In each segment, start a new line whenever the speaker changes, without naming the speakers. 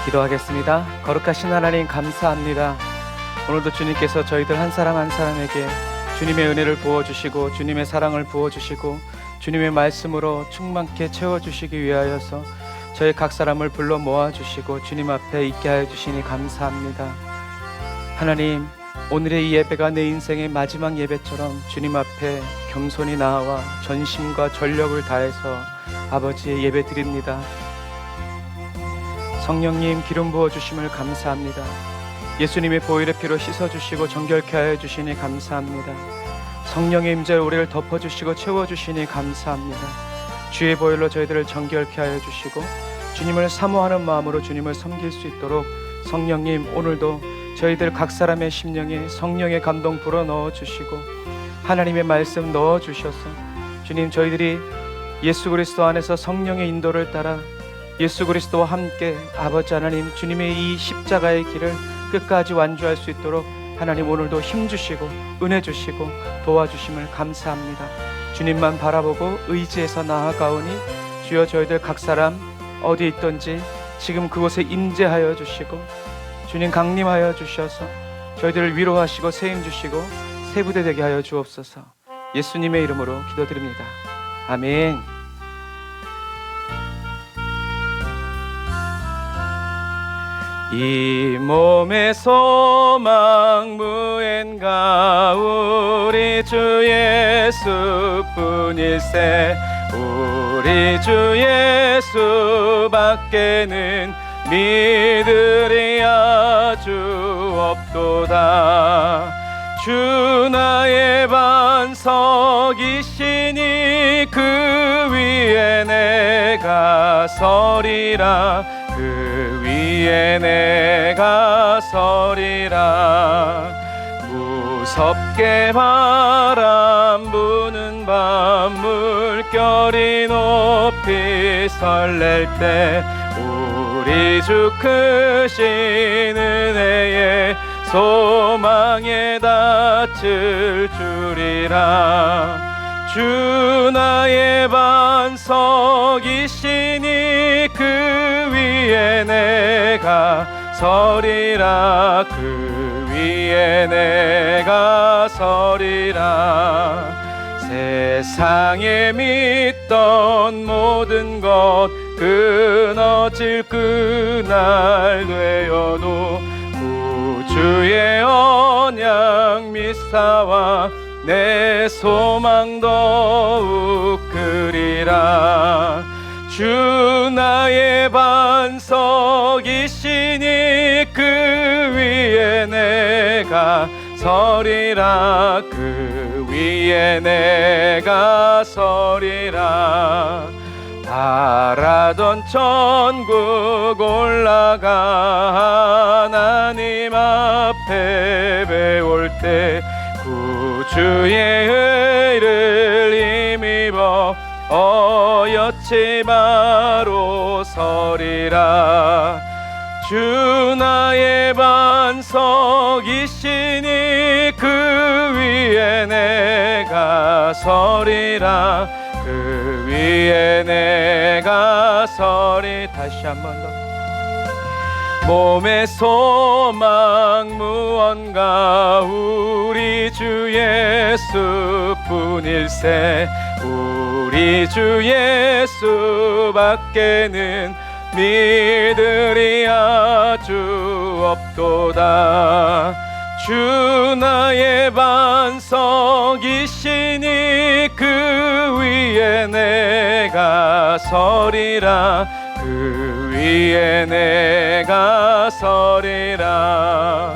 기도하겠습니다. 거룩하신 하나님 감사합니다. 오늘도 주님께서 저희들 한 사람 한 사람에게 주님의 은혜를 부어주시고 주님의 사랑을 부어주시고 주님의 말씀으로 충만케 채워주시기 위하여서 저희 각 사람을 불러 모아주시고 주님 앞에 있게 하여 주시니 감사합니다. 하나님, 오늘의 이 예배가 내 인생의 마지막 예배처럼 주님 앞에 겸손히 나아와 전심과 전력을 다해서 아버지의 예배 드립니다. 성령님 기름 부어주심을 감사합니다. 예수님의 보혈의 피로 씻어주시고 정결케 하여 주시니 감사합니다. 성령의 임재로 우리를 덮어주시고 채워주시니 감사합니다. 주의 보혈로 저희들을 정결케 하여 주시고 주님을 사모하는 마음으로 주님을 섬길 수 있도록 성령님, 오늘도 저희들 각 사람의 심령에 성령의 감동 불어 넣어주시고 하나님의 말씀 넣어주셔서 주님, 저희들이 예수 그리스도 안에서 성령의 인도를 따라 예수 그리스도와 함께 아버지 하나님 주님의 이 십자가의 길을 끝까지 완주할 수 있도록 하나님 오늘도 힘주시고 은혜 주시고 도와주심을 감사합니다. 주님만 바라보고 의지해서 나아가오니 주여, 저희들 각 사람 어디 있든지 지금 그곳에 임재하여 주시고 주님 강림하여 주셔서 저희들을 위로하시고 세임 주시고 세부대 되게 하여 주옵소서. 예수님의 이름으로 기도드립니다. 아멘. 이 몸의 소망 무엔가 우리 주 예수뿐일세. 우리 주 예수밖에는 믿으리 아주 없도다. 주 나의 반석이시니 그 위에 내가 서리라. 그 위에 내가 서리라. 무섭게 바람 부는 밤 물결이 높이 설렐 때 우리 주 크신 은혜에 소망에 닿을 줄이라. 주 나의 반석이시니 그 위에 내가 서리라. 그 위에 내가 서리라. 세상에 믿던 모든 것 끊어질 그날 되어도 구주의 언약 미사와 내 소망 더욱 크리라. 주 나의 반석이시니 그 위에 내가 서리라. 그 위에 내가 서리라. 바라던 천국 올라가 하나님 앞에 배울 때 구주의 의를 힘입어 어여치 바로 서리라. 주 나의 반석이시니 그 위에 내가 서리라. 그 위에 내가 서리. 다시 한 번 더. 몸의 소망 무언가 우리 주 예수뿐일세. 우리 주 예수밖에는 믿으리 아주 없도다. 주 나의 반석이시니 그 위에 내가 서리라. 그 위에 내가 서리라.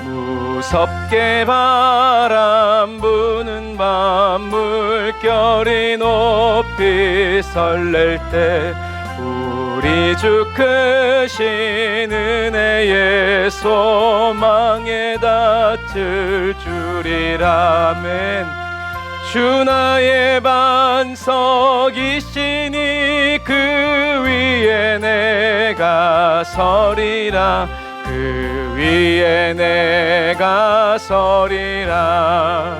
무섭게 바람 부는 밤 물결이 높이 설렐 때 우리 주 크신 은혜의 소망에 닿을 줄이라. 아멘. 주 나의 반석이시니 그 위에 내가 서리라. 그 위에 내가 서리라.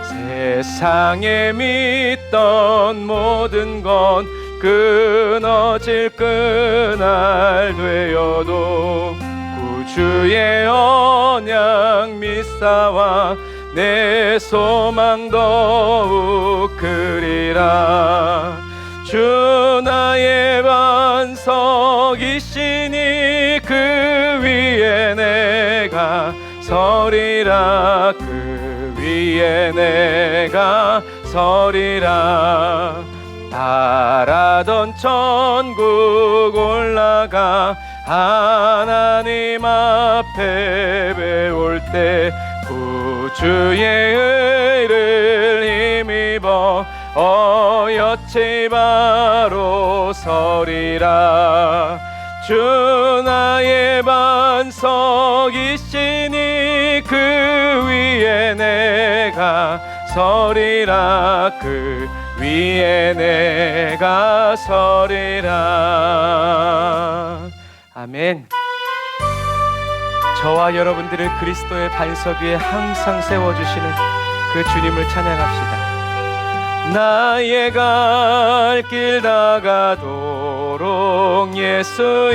세상에 믿던 모든 것 끊어질 그날 되어도 구주의 언약 믿사와 내 소망 더욱 크리라. 주 나의 반석이시니 그 위에 내가 서리라. 그 위에 내가 서리라. 바라던 천국 올라가 하나님 앞에 배울 때 구주의 의를 힘입어 어여치 바로 서리라. 주 나의 반석이시니 그 위에 내가 서리라. 그 위에 내가 서리라. 아멘. 저와 여러분들을 그리스도의 반석 위에 항상 세워주시는 그 주님을 찬양합시다. 나의 갈 길 다가도록 예수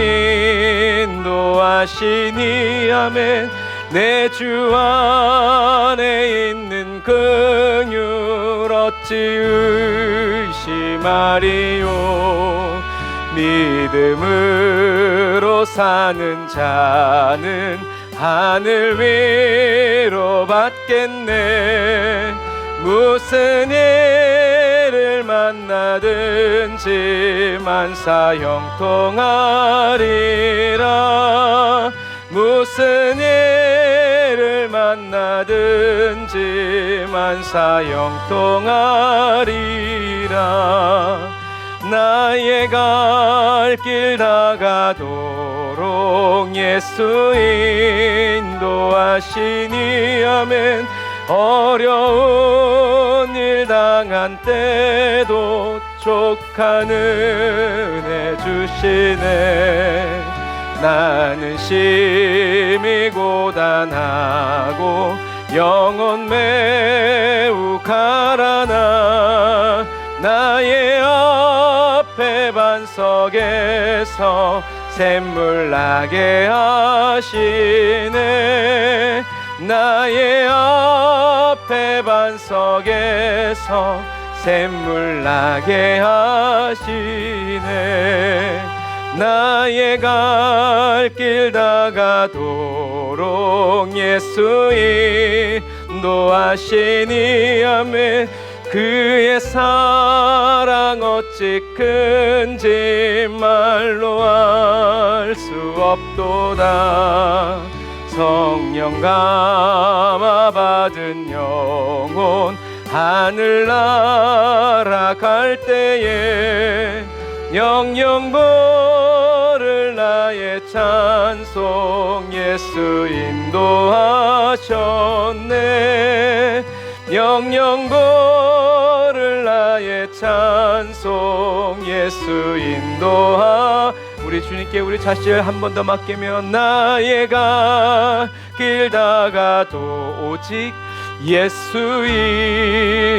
인도하시니 아멘. 내 주 안에 있는 긍휼 어찌 의심하리요. 믿음으로 사는 자는 하늘 위로 받겠네. 무슨 일을 만나든지 만사 형통하리라. 무슨 일을 만나든지 만사 형통하리라. 나의 갈 길 다가도록 예수 인도하시니 아멘. 어려운 일 당한 때도 족한 은혜 주시네. 나는 심히 고단하고 영혼 매우 가라나. 나의 앞에 반석에서 샘물 나게 하시네. 나의 앞에 반석에서 샘물 나게 하시네. 나의 갈 길 다가도록 예수 인도하시니 아멘. 그의 사랑 어찌 큰지 말로 알 수 없도다. 성령 감화 받은 영혼 하늘 날아갈 때에 영영 부를 나의 찬송 예수 인도하셨네. 영영 부를 나의 찬송 예수 우리 주님께 우리 자신을 한 번 더 맡기며 나의 갈 길 다가도 오직 예수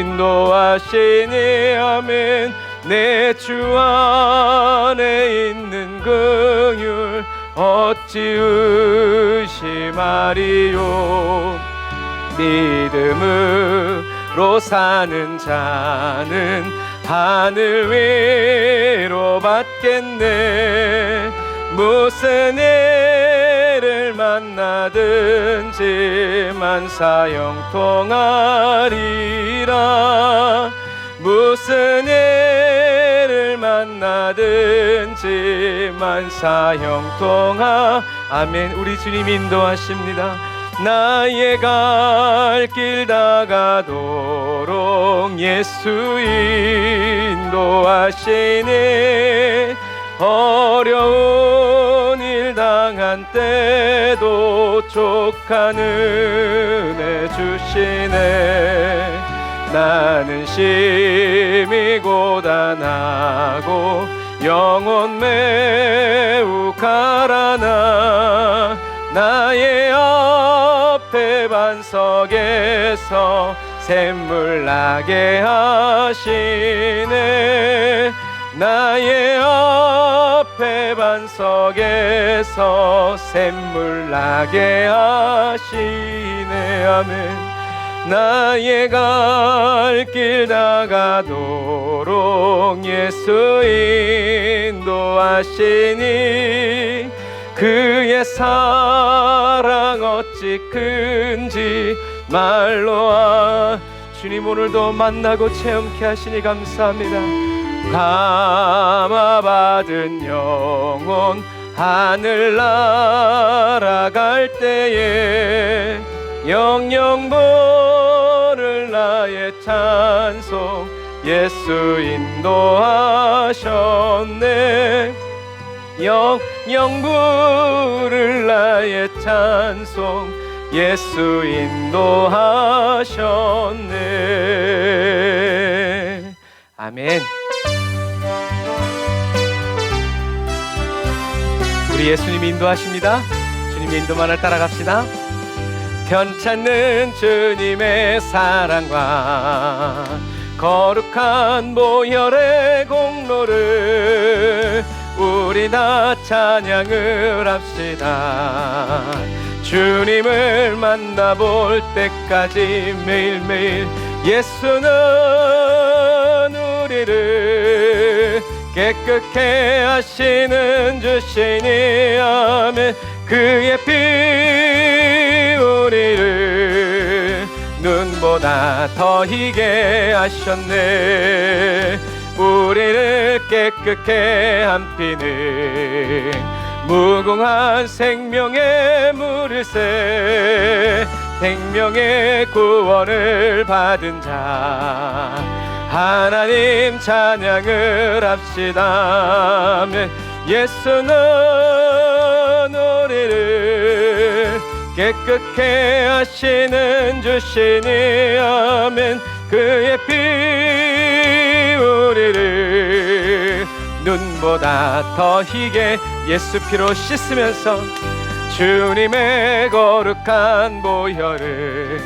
인도하시니 아멘. 내 주 안에 있는 긍휼 어찌 의심하리요. 믿음으로 사는 자는 하늘 위로 받겠네. 무슨 일을 만나든지 만사 형통하리라. 무슨 일을 만나든지 만사 아멘. 우리 주님 인도하십니다. 나의 갈 길 다가도록 예수 인도하시니 어려운 일 당한 때도 족한 은혜 주시네. 나는 심히 고단하고 영혼 매우 가라나. 나의 앞에 반석에서 샘물 나게 하시네. 나의 앞에 반석에서 샘물 나게 하시네. 아멘. 나의 갈 길 다가도록 예수 인도하시니 그의 사랑 어찌 큰지 말로 주님 오늘도 만나고 체험케 하시니 감사합니다. 감화받은 영혼 하늘 날아갈 때에 영영 부를 나의 찬송 예수 인도하셨네. 영영 부를 나의 찬송 예수 인도하셨네. 아멘. 우리 예수님이 인도하십니다. 주님의 인도만을 따라갑시다. 편찮는 주님의 사랑과 거룩한 보혈의 공로를 우리 다 찬양을 합시다. 주님을 만나볼 때까지 매일매일 예수는 우리를 깨끗게 하시는 주시니 아멘. 그의 피 우리를 눈보다 더 희게 하셨네. 우리를 깨끗게 한 피는 무궁한 생명의 물일새 생명의 구원을 받은 자 하나님 찬양을 합시다. 아멘. 예수는 우리를 깨끗게 하시는 주시니 아멘. 그의 피 우리를 눈보다 더 희게 예수 피로 씻으면서 주님의 거룩한 보혈을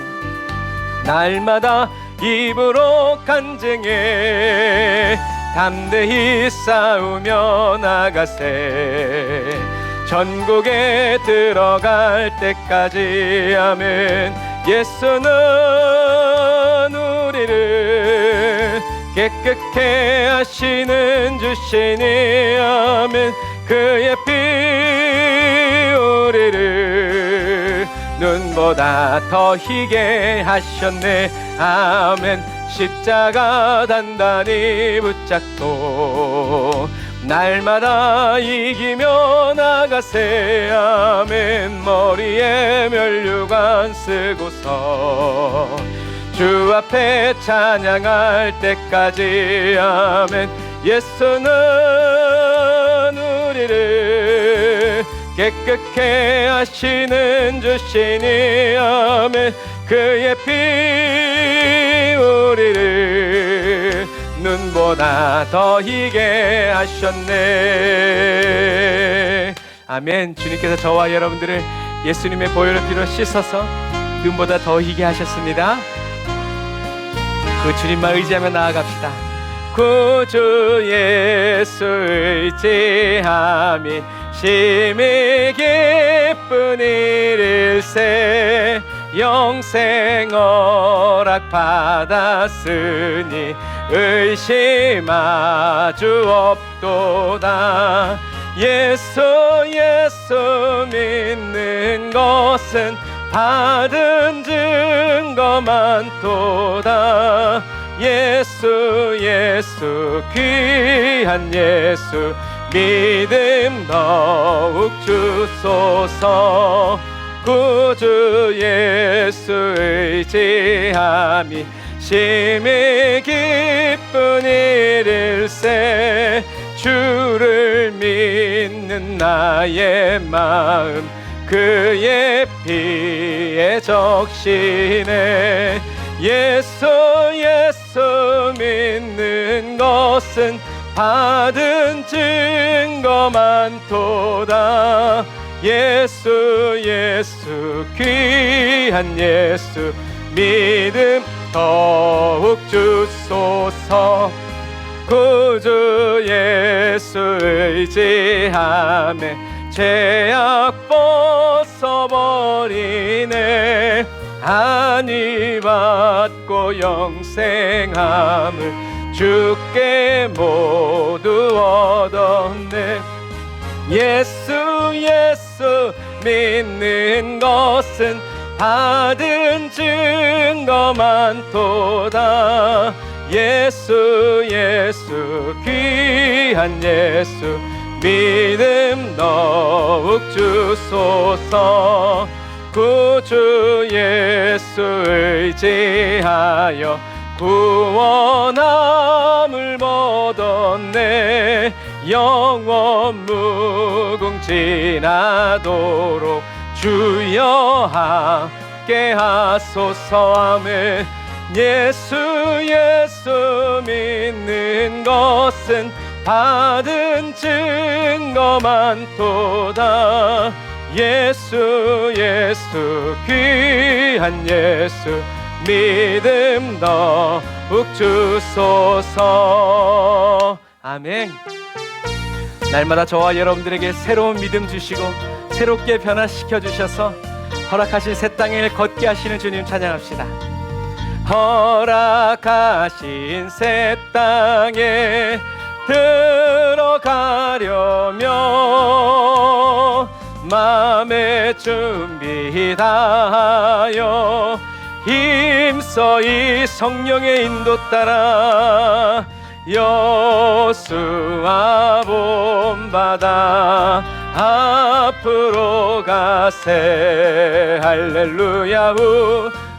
날마다 입으로 간증해 담대히 싸우며 나가세. 전국에 들어갈 때까지 아멘. 예수는 우리를 깨끗게 하시는 주시니 아멘. 그의 피 우리를 눈보다 더 희게 하셨네. 아멘. 십자가 단단히 붙잡고 날마다 이기며 나가세. 아멘. 머리에 면류관 쓰고서 주 앞에 찬양할 때까지 아멘. 예수는 우리를 깨끗게 하시는 주시니 아멘. 그의 피 우리를 눈보다 더 희게 하셨네. 아멘. 주님께서 저와 여러분들을 예수님의 보혈의 피로 씻어서 눈보다 더 희게 하셨습니다. 그 주님만 의지하며 나아갑시다. 구주 예수 의지함이 심히 기쁜 일일세. 영생 허락 받았으니 의심하주 없도다. 예수 믿는 것은 받은 증거 많도다. 예수 귀한 예수 믿음 더욱 주소서. 구주 예수 의지함이 심히 기쁜 일일세. 주를 믿는 나의 마음 그의 피에 적시네. 예수 믿는 것은 받은 증거 많도다. 예수 귀한 예수 믿음 더욱 주소서. 구주 예수 의지함에 죄악 벗어버리네. 안위 받고 영생함을 주께 모두 얻었네. 예수 예수 믿는 것은 받은 증거 많도다. 예수 예수 귀한 예수 믿음 더욱 주소서. 구주 예수 의지하여 구원함을 얻었네. 영원 무궁지나도록 주여 함께 하소서. 아멘. 예수 예수 믿는 것은 받은 증거 많도다. 예수 예수 귀한 예수 믿음 더욱 주소서. 아멘. 날마다 저와 여러분들에게 새로운 믿음 주시고 새롭게 변화시켜 주셔서 허락하신 새 땅을 걷게 하시는 주님 찬양합시다. 허락하신 새 땅에 들어가려면 마음의 준비 다하여 힘써 이 성령의 인도 따라 여수와 본바다 앞으로 가세. 할렐루야.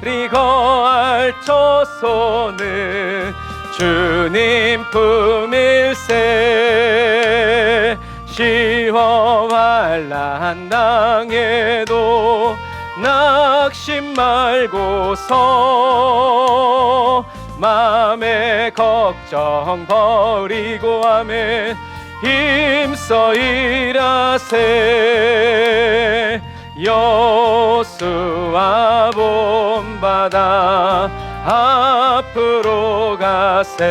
우리 거할 처소는 주님 품일세. 시험 환난 당해도 낙심 말고서 마음의 걱정 버리고 아멘 힘써 일하세. 여수와 본바다 앞으로 가세.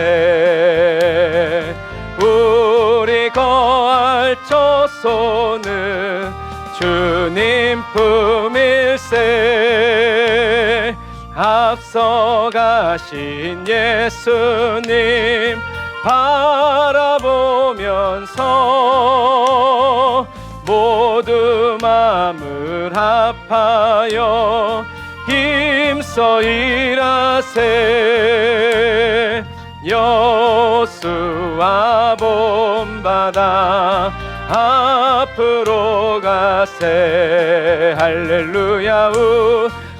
우리 거할 처소는 주님 품일세. 앞서 가신 예수님 바라보면서 모두 마음을 합하여 힘써 일하세. 여수와 본바다 앞으로 가세. 할렐루야.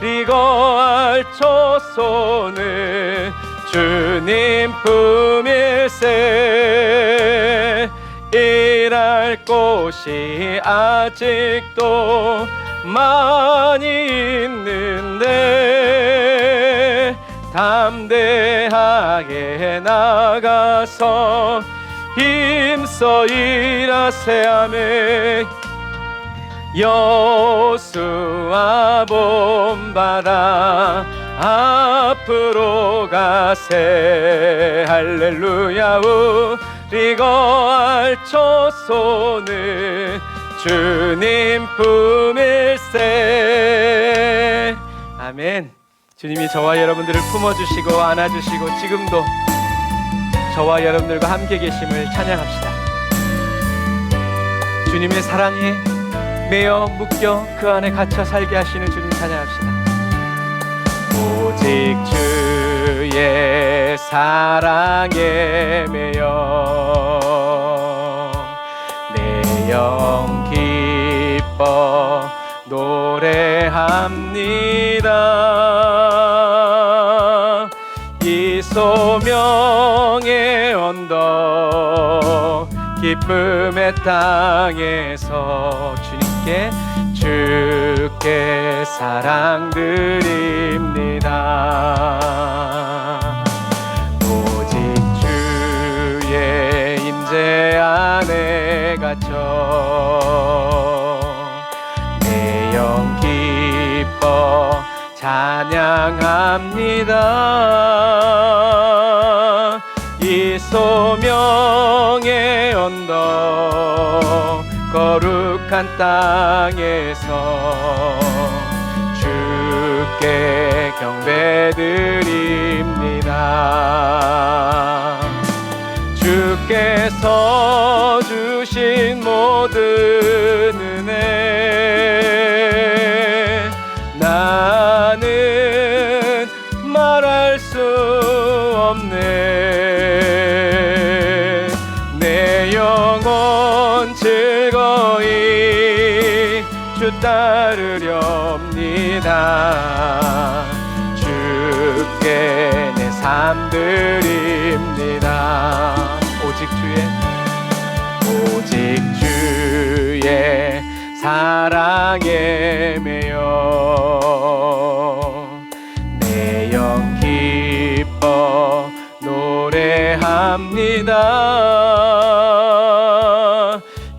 우리 거할 처소는 주님 품일세. 일할 곳이 아직도 많이 있는데 담대하게 나가서 힘써 일하세. 아멘. 여수와 본바다 앞으로 가세. 할렐루야. 우리 거할 처소는 주님 품일세. 아멘. 주님이 저와 여러분들을 품어주시고 안아주시고 지금도 저와 여러분들과 함께 계심을 찬양합시다. 주님의 사랑에 매여 묶여 그 안에 갇혀 살게 하시는 주님 찬양합시다. 오직 주의 사랑에 매여 내 영 기뻐 노래합니다. 이 소명의 언덕 기쁨의 땅에서 주께 사랑 드립니다. 오직 주의 임재 안에 갇혀 내 영 기뻐 찬양합니다. 이 이 소명의 언덕 거룩한 땅에서 주께 경배드립니다. 주께서 주신 모든 은혜 나는 말할 수 없네. 내 영혼 즐거이 주 따르렵니다. 주께 내 삶 드립니다. 오직 주의 사랑에 매여 내 영 기뻐 노래합니다.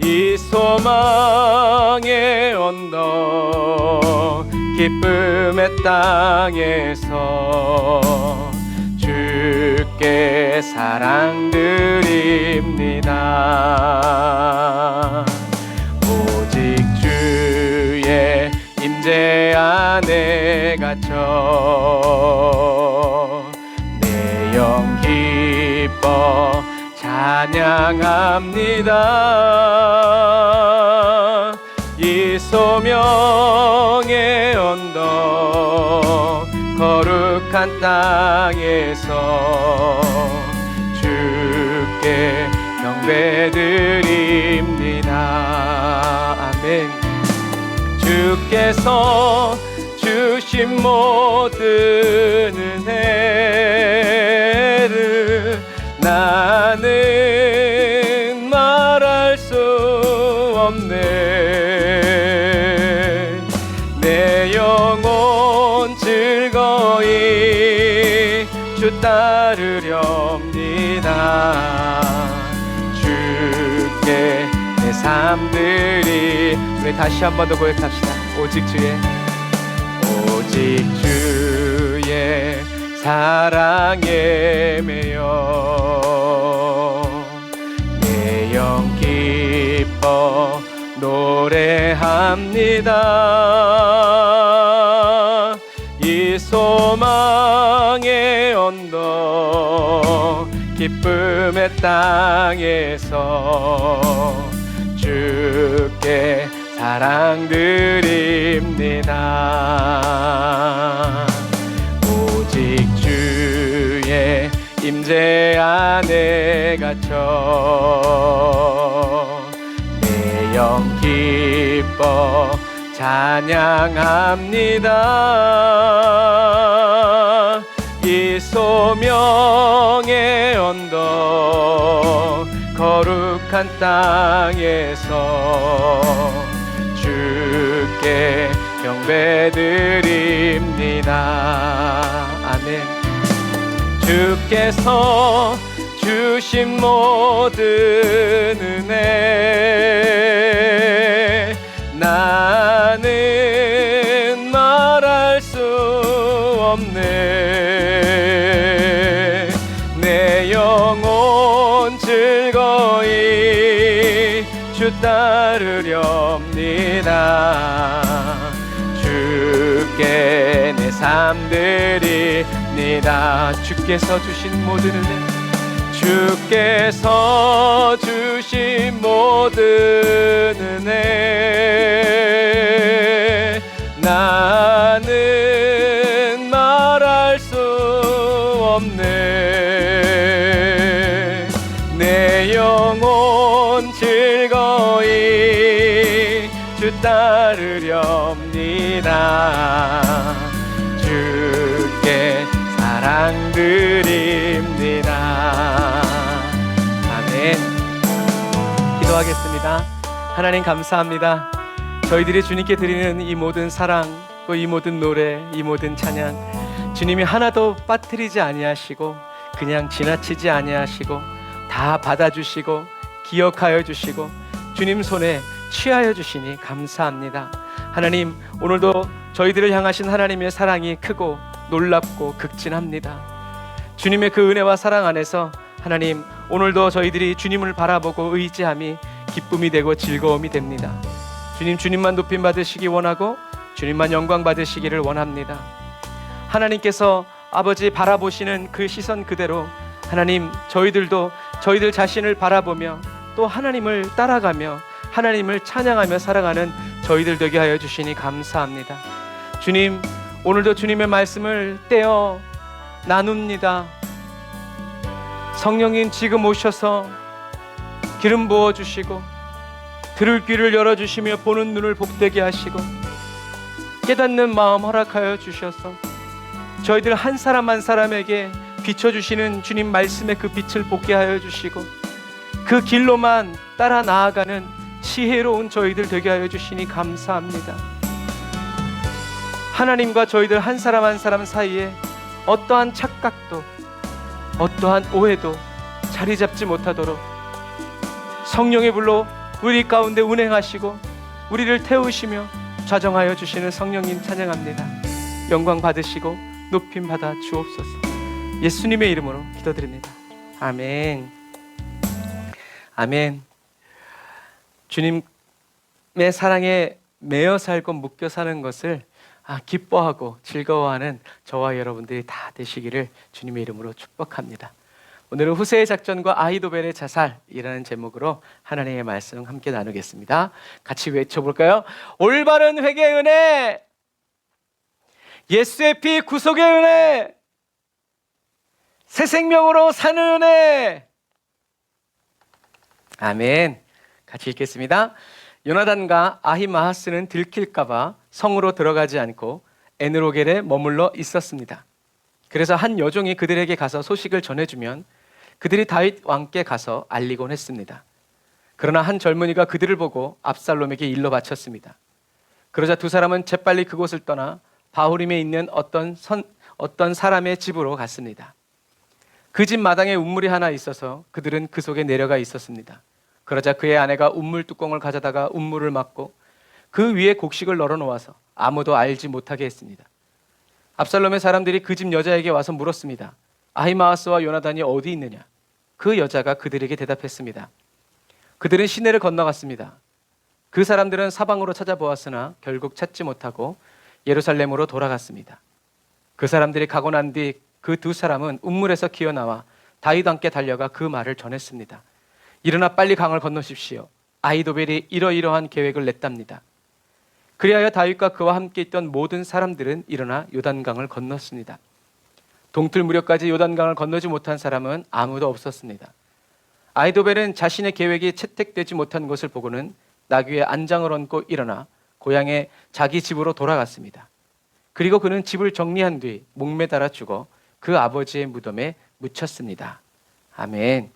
이 소망의 언덕 기쁨의 땅에서 주께 사랑 드립니다. 오직 주의 임재 안에 갇혀 내 영 기뻐 찬양합니다. 이 소명의 언덕 거룩한 땅에서 주께 경배드립니다. 아멘. 주께서 주신 모든 은혜를 나는 말할 수 없네. 내 영혼 즐거이 주 따르렵니다. 주께 내 삶들이 우리 다시 한 번 더 고백합시다. 오직 주의 사랑에 매여 내 영 기뻐 노래합니다. 이 소망의 언덕 기쁨의 땅에서 주께 사랑 드립니다. 오직 주의 임재 안에 갇혀 내 영 기뻐 찬양합니다. 이 소명의 언덕 거룩한 땅에서 주께 경배드립니다. 아멘. 주께서 주신 모든 은혜 나는 말할 수 없네. 내 영혼 즐거이 주 따르렵니다. 주께 내 삶 드립니다. 주께서 주신 모든 은혜 주께서 주신 모든 은혜 나는 말할 수 없네. 내 영혼 즐거이 주 따르렵니다. 주께 사랑 드립니다. 아멘. 기도하겠습니다. 하나님 감사합니다. 저희들이 주님께 드리는 이 모든 사랑, 또 이 모든 노래, 이 모든 찬양, 주님이 하나도 빠뜨리지 아니하시고 그냥 지나치지 아니하시고 다 받아주시고 기억하여 주시고 주님 손에 취하여 주시니 감사합니다. 하나님, 오늘도 저희들을 향하신 하나님의 사랑이 크고 놀랍고 극진합니다. 주님의 그 은혜와 사랑 안에서 하나님, 오늘도 저희들이 주님을 바라보고 의지함이 기쁨이 되고 즐거움이 됩니다. 주님만 높임 받으시기 원하고 주님만 영광 받으시기를 원합니다. 하나님께서 아버지 바라보시는 그 시선 그대로 하나님, 저희들도 저희들 자신을 바라보며 또 하나님을 따라가며 하나님을 찬양하며 살아가는 저희들 되게 하여 주시니 감사합니다. 주님, 오늘도 주님의 말씀을 떼어 나눕니다. 성령님, 지금 오셔서 기름 부어주시고 들을 귀를 열어주시며 보는 눈을 복되게 하시고 깨닫는 마음 허락하여 주셔서 저희들 한 사람 한 사람에게 비춰주시는 주님 말씀의 그 빛을 보게 하여 주시고 그 길로만 따라 나아가는 지혜로운 저희들 되게 하여 주시니 감사합니다. 하나님과 저희들 한 사람 한 사람 사이에 어떠한 착각도 어떠한 오해도 자리 잡지 못하도록 성령의 불로 우리 가운데 운행하시고 우리를 태우시며 좌정하여 주시는 성령님 찬양합니다. 영광 받으시고 높임 받아 주옵소서. 예수님의 이름으로 기도드립니다. 아멘. 아멘. 주님의 사랑에 매여 살고 묶여 사는 것을 기뻐하고 즐거워하는 저와 여러분들이 다 되시기를 주님의 이름으로 축복합니다. 오늘은 후세의 작전과 아히도벨의 자살이라는 제목으로 하나님의 말씀 함께 나누겠습니다. 같이 외쳐볼까요? 올바른 회개의 은혜, 예수의 피 구속의 은혜, 새 생명으로 사는 은혜. 아멘. 같이 읽겠습니다. 요나단과 아히마하스는 들킬까봐 성으로 들어가지 않고 에느로겔에 머물러 있었습니다. 그래서 한 여종이 그들에게 가서 소식을 전해주면 그들이 다윗 왕께 가서 알리곤 했습니다. 그러나 한 젊은이가 그들을 보고 압살롬에게 일러 바쳤습니다. 그러자 두 사람은 재빨리 그곳을 떠나 바후림에 있는 어떤 사람의 집으로 갔습니다. 그 집 마당에 운물이 하나 있어서 그들은 그 속에 내려가 있었습니다. 그러자 그의 아내가 운물 뚜껑을 가져다가 운물을 막고 그 위에 곡식을 널어 놓아서 아무도 알지 못하게 했습니다. 압살롬의 사람들이 그 집 여자에게 와서 물었습니다. 아히마아스와 요나단이 어디 있느냐? 그 여자가 그들에게 대답했습니다. 그들은 시내를 건너갔습니다. 그 사람들은 사방으로 찾아보았으나 결국 찾지 못하고 예루살렘으로 돌아갔습니다. 그 사람들이 가고 난 뒤 그 두 사람은 운물에서 기어나와 다윗 왕께 달려가 그 말을 전했습니다. 일어나 빨리 강을 건너십시오. 아히도벨이 이러이러한 계획을 냈답니다. 그리하여 다윗과 그와 함께 있던 모든 사람들은 일어나 요단강을 건넜습니다. 동틀 무렵까지 요단강을 건너지 못한 사람은 아무도 없었습니다. 아히도벨은 자신의 계획이 채택되지 못한 것을 보고는 나귀에 안장을 얹고 일어나 고향에 자기 집으로 돌아갔습니다. 그리고 그는 집을 정리한 뒤 목매달아 죽어 그 아버지의 무덤에 묻혔습니다. 아멘.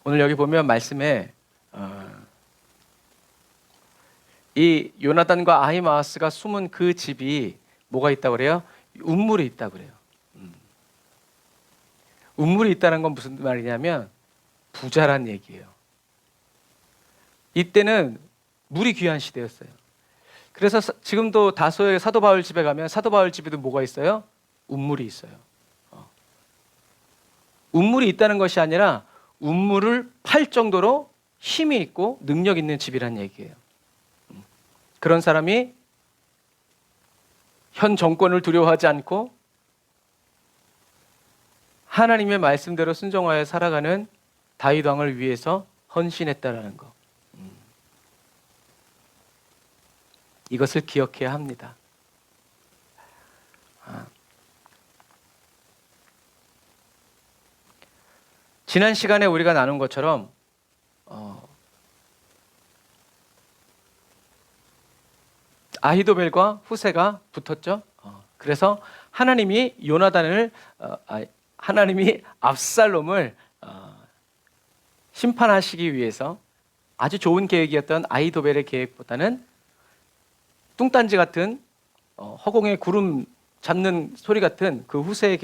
오늘 여기 보면 말씀에 이 요나단과 아히마아스가 숨은 그 집이 뭐가 있다고 그래요? 운물이 있다고 그래요. 운물이 있다는 건 무슨 말이냐면 부자란 얘기예요. 이때는 물이 귀한 시대였어요. 그래서 지금도 다소의 사도 바울 집에 가면 사도 바울 집에도 뭐가 있어요? 운물이 있어요. 운물이 있다는 것이 아니라 운물을 팔 정도로 힘이 있고 능력 있는 집이란 얘기예요. 그런 사람이 현 정권을 두려워하지 않고 하나님의 말씀대로 순종하여 살아가는 다윗 왕을 위해서 헌신했다라는 거. 이것을 기억해야 합니다. 지난 시간에 우리가 나눈 것처럼 아히도벨과 후세가 붙었죠. 그래서 하나님이 하나님이 압살롬을 심판하시기 위해서 아주 좋은 계획이었던 아히도벨의 계획보다는 뚱딴지 같은 허공에 구름 잡는 소리 같은 그 후세의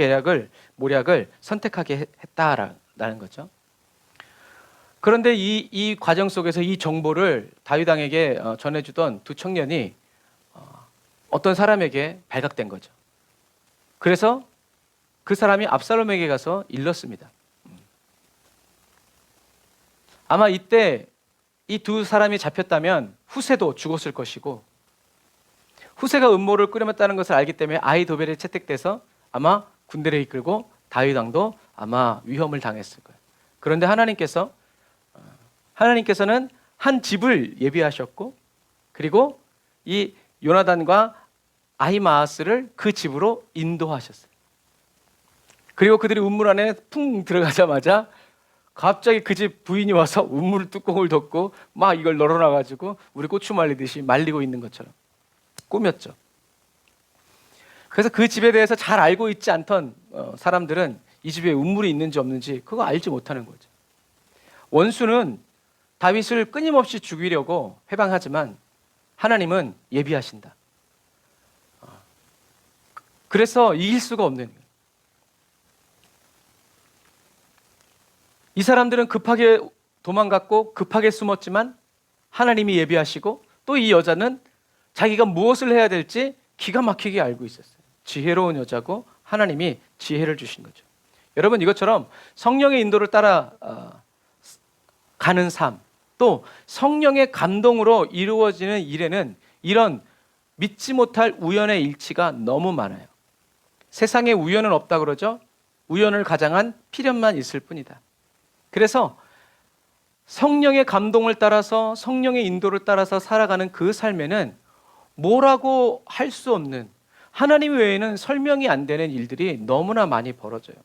모략을 선택하게 했다라는 거죠. 그런데 이 과정 속에서 이 정보를 다윗 왕에게 전해주던 두 청년이 어떤 사람에게 발각된 거죠. 그래서 그 사람이 압살롬에게 가서 일렀습니다. 아마 이때 이 두 사람이 잡혔다면 후세도 죽었을 것이고, 후세가 음모를 꾸며왔다는 것을 알기 때문에 아히도벨이 채택돼서 아마 군대를 이끌고 다윗 왕도 아마 위험을 당했을 거예요. 그런데 하나님께서는 한 집을 예비하셨고, 그리고 이 요나단과 아히마아스를 그 집으로 인도하셨어요. 그리고 그들이 운물 안에 풍 들어가자마자 갑자기 그 집 부인이 와서 운물 뚜껑을 덮고 막 이걸 널어놔가지고 우리 고추 말리듯이 말리고 있는 것처럼 꾸몄죠. 그래서 그 집에 대해서 잘 알고 있지 않던 사람들은 이 집에 운물이 있는지 없는지 그거 알지 못하는 거죠. 원수는 다윗을 끊임없이 죽이려고 회방하지만 하나님은 예비하신다. 그래서 이길 수가 없는 거예요. 이 사람들은 급하게 도망갔고 급하게 숨었지만 하나님이 예비하시고, 또 이 여자는 자기가 무엇을 해야 될지 기가 막히게 알고 있었어요. 지혜로운 여자고 하나님이 지혜를 주신 거죠. 여러분, 이것처럼 성령의 인도를 따라 가는 삶, 또 성령의 감동으로 이루어지는 일에는 이런 믿지 못할 우연의 일치가 너무 많아요. 세상에 우연은 없다 그러죠. 우연을 가장한 필연만 있을 뿐이다. 그래서 성령의 감동을 따라서, 성령의 인도를 따라서 살아가는 그 삶에는 뭐라고 할 수 없는, 하나님 외에는 설명이 안 되는 일들이 너무나 많이 벌어져요.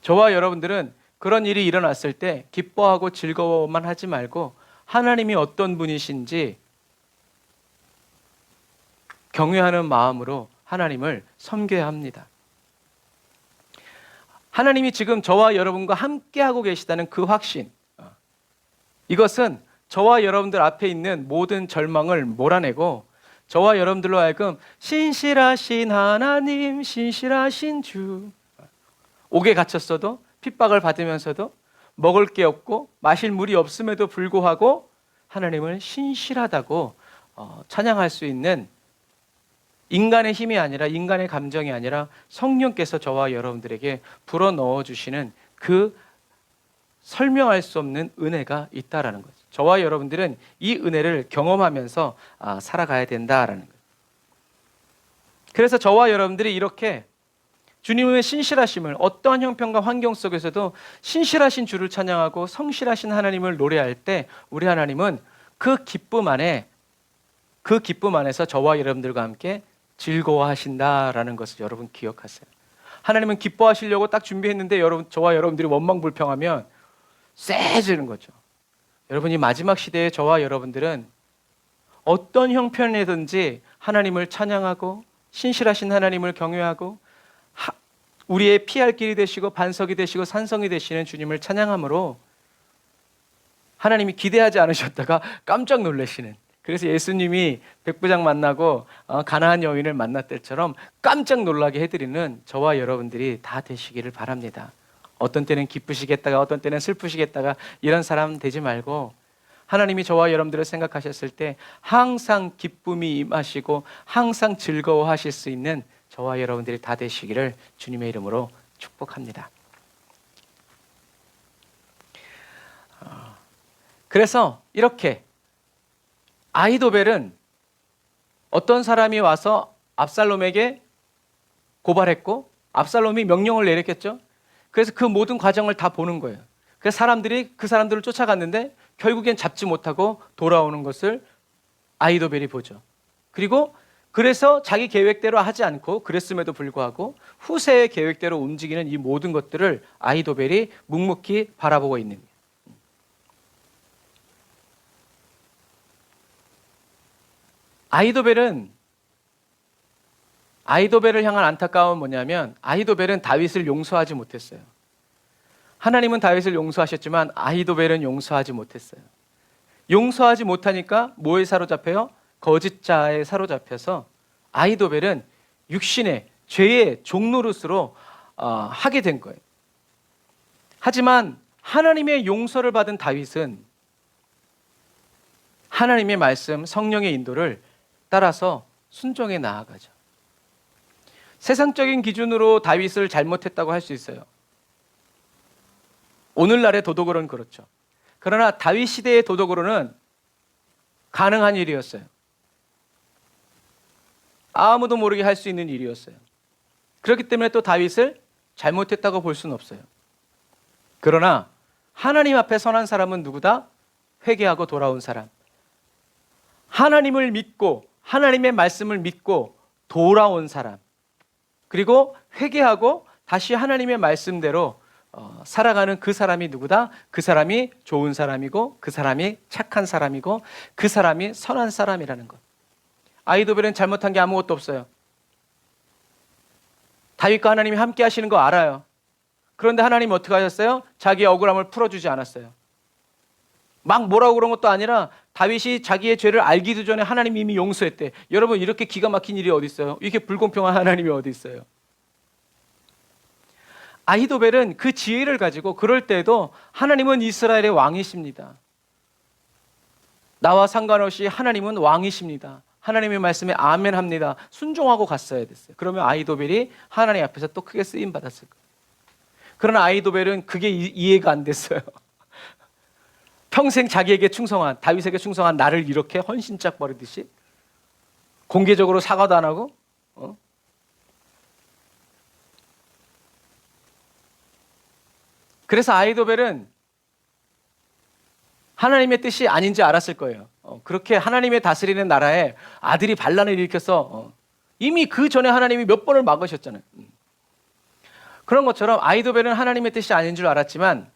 저와 여러분들은 그런 일이 일어났을 때 기뻐하고 즐거워만 하지 말고 하나님이 어떤 분이신지 경외하는 마음으로 하나님을 섬겨야 합니다. 하나님이 지금 저와 여러분과 함께하고 계시다는 그 확신, 이것은 저와 여러분들 앞에 있는 모든 절망을 몰아내고 저와 여러분들로 하여금 신실하신 하나님, 신실하신 주, 옥에 갇혔어도 핍박을 받으면서도 먹을 게 없고 마실 물이 없음에도 불구하고 하나님을 신실하다고 찬양할 수 있는, 인간의 힘이 아니라, 인간의 감정이 아니라 성령께서 저와 여러분들에게 불어넣어 주시는 그 설명할 수 없는 은혜가 있다라는 거죠. 저와 여러분들은 이 은혜를 경험하면서 살아가야 된다라는 거예요. 그래서 저와 여러분들이 이렇게 주님의 신실하심을, 어떠한 형편과 환경 속에서도 신실하신 주를 찬양하고 성실하신 하나님을 노래할 때 우리 하나님은 그 기쁨 안에서 저와 여러분들과 함께 즐거워하신다라는 것을 여러분 기억하세요. 하나님은 기뻐하시려고 딱 준비했는데 저와 여러분들이 원망불평하면 쎄지는 거죠. 여러분, 이 마지막 시대에 저와 여러분들은 어떤 형편이든지 하나님을 찬양하고 신실하신 하나님을 경외하고 우리의 피할 길이 되시고 반석이 되시고 산성이 되시는 주님을 찬양함으로 하나님이 기대하지 않으셨다가 깜짝 놀라시는, 그래서 예수님이 백부장 만나고 가나안 여인을 만날 때처럼 깜짝 놀라게 해드리는 저와 여러분들이 다 되시기를 바랍니다. 어떤 때는 기쁘시겠다가 어떤 때는 슬프시겠다가 이런 사람 되지 말고, 하나님이 저와 여러분들을 생각하셨을 때 항상 기쁨이 임하시고 항상 즐거워하실 수 있는 저와 여러분들이 다 되시기를 주님의 이름으로 축복합니다. 그래서 이렇게 아히도벨은 어떤 사람이 와서 압살롬에게 고발했고 압살롬이 명령을 내렸겠죠. 그래서 그 모든 과정을 다 보는 거예요. 그래서 사람들이 그 사람들을 쫓아갔는데 결국엔 잡지 못하고 돌아오는 것을 아히도벨이 보죠. 그리고 그래서 자기 계획대로 하지 않고 그랬음에도 불구하고 후세의 계획대로 움직이는 이 모든 것들을 아히도벨이 묵묵히 바라보고 있는 거예요. 아히도벨을 향한 안타까움은 뭐냐면, 아히도벨은 다윗을 용서하지 못했어요. 하나님은 다윗을 용서하셨지만 아히도벨은 용서하지 못했어요. 용서하지 못하니까 뭐에 사로잡혀요? 거짓자에 사로잡혀서 아히도벨은 육신의 죄의 종노릇으로 하게 된 거예요. 하지만 하나님의 용서를 받은 다윗은 하나님의 말씀, 성령의 인도를 따라서 순종해 나아가죠. 세상적인 기준으로 다윗을 잘못했다고 할 수 있어요. 오늘날의 도덕으로는 그렇죠. 그러나 다윗 시대의 도덕으로는 가능한 일이었어요. 아무도 모르게 할 수 있는 일이었어요. 그렇기 때문에 또 다윗을 잘못했다고 볼 수는 없어요. 그러나 하나님 앞에 선한 사람은 누구다? 회개하고 돌아온 사람. 하나님을 믿고 하나님의 말씀을 믿고 돌아온 사람. 그리고 회개하고 다시 하나님의 말씀대로 살아가는 그 사람이 누구다? 그 사람이 좋은 사람이고 그 사람이 착한 사람이고 그 사람이 선한 사람이라는 것. 아히도벨은 잘못한 게 아무것도 없어요. 다윗과 하나님이 함께 하시는 거 알아요. 그런데 하나님 어떻게 하셨어요? 자기의 억울함을 풀어주지 않았어요. 막 뭐라고 그런 것도 아니라 다윗이 자기의 죄를 알기도 전에 하나님이 이미 용서했대. 여러분, 이렇게 기가 막힌 일이 어디 있어요? 이렇게 불공평한 하나님이 어디 있어요? 아히도벨은 그 지혜를 가지고 그럴 때에도 하나님은 이스라엘의 왕이십니다. 나와 상관없이 하나님은 왕이십니다. 하나님의 말씀에 아멘 합니다. 순종하고 갔어야 됐어요. 그러면 아히도벨이 하나님 앞에서 또 크게 쓰임 받았을 거예요. 그러나 아히도벨은 그게 이해가 안 됐어요. 평생 자기에게 충성한, 다윗에게 충성한 나를 이렇게 헌신짝 버리듯이 공개적으로 사과도 안 하고 그래서 아히도벨은 하나님의 뜻이 아닌지 알았을 거예요. 그렇게 하나님의 다스리는 나라에 아들이 반란을 일으켜서 이미 그 전에 하나님이 몇 번을 막으셨잖아요. 그런 것처럼 아히도벨은 하나님의 뜻이 아닌 줄 알았지만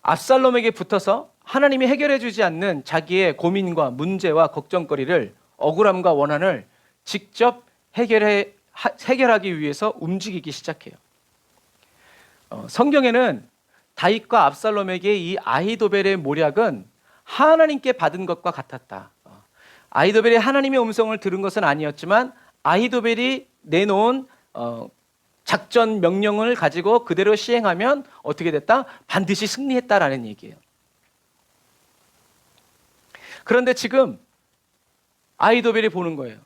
압살롬에게 붙어서 하나님이 해결해 주지 않는 자기의 고민과 문제와 걱정거리를, 억울함과 원한을 직접 해결하기 위해서 움직이기 시작해요. 성경에는 다윗과 압살롬에게 이 아히도벨의 모략은 하나님께 받은 것과 같았다. 아히도벨이 하나님의 음성을 들은 것은 아니었지만 아히도벨이 내놓은 작전 명령을 가지고 그대로 시행하면 어떻게 됐다? 반드시 승리했다라는 얘기예요. 그런데 지금 아히도벨이 보는 거예요.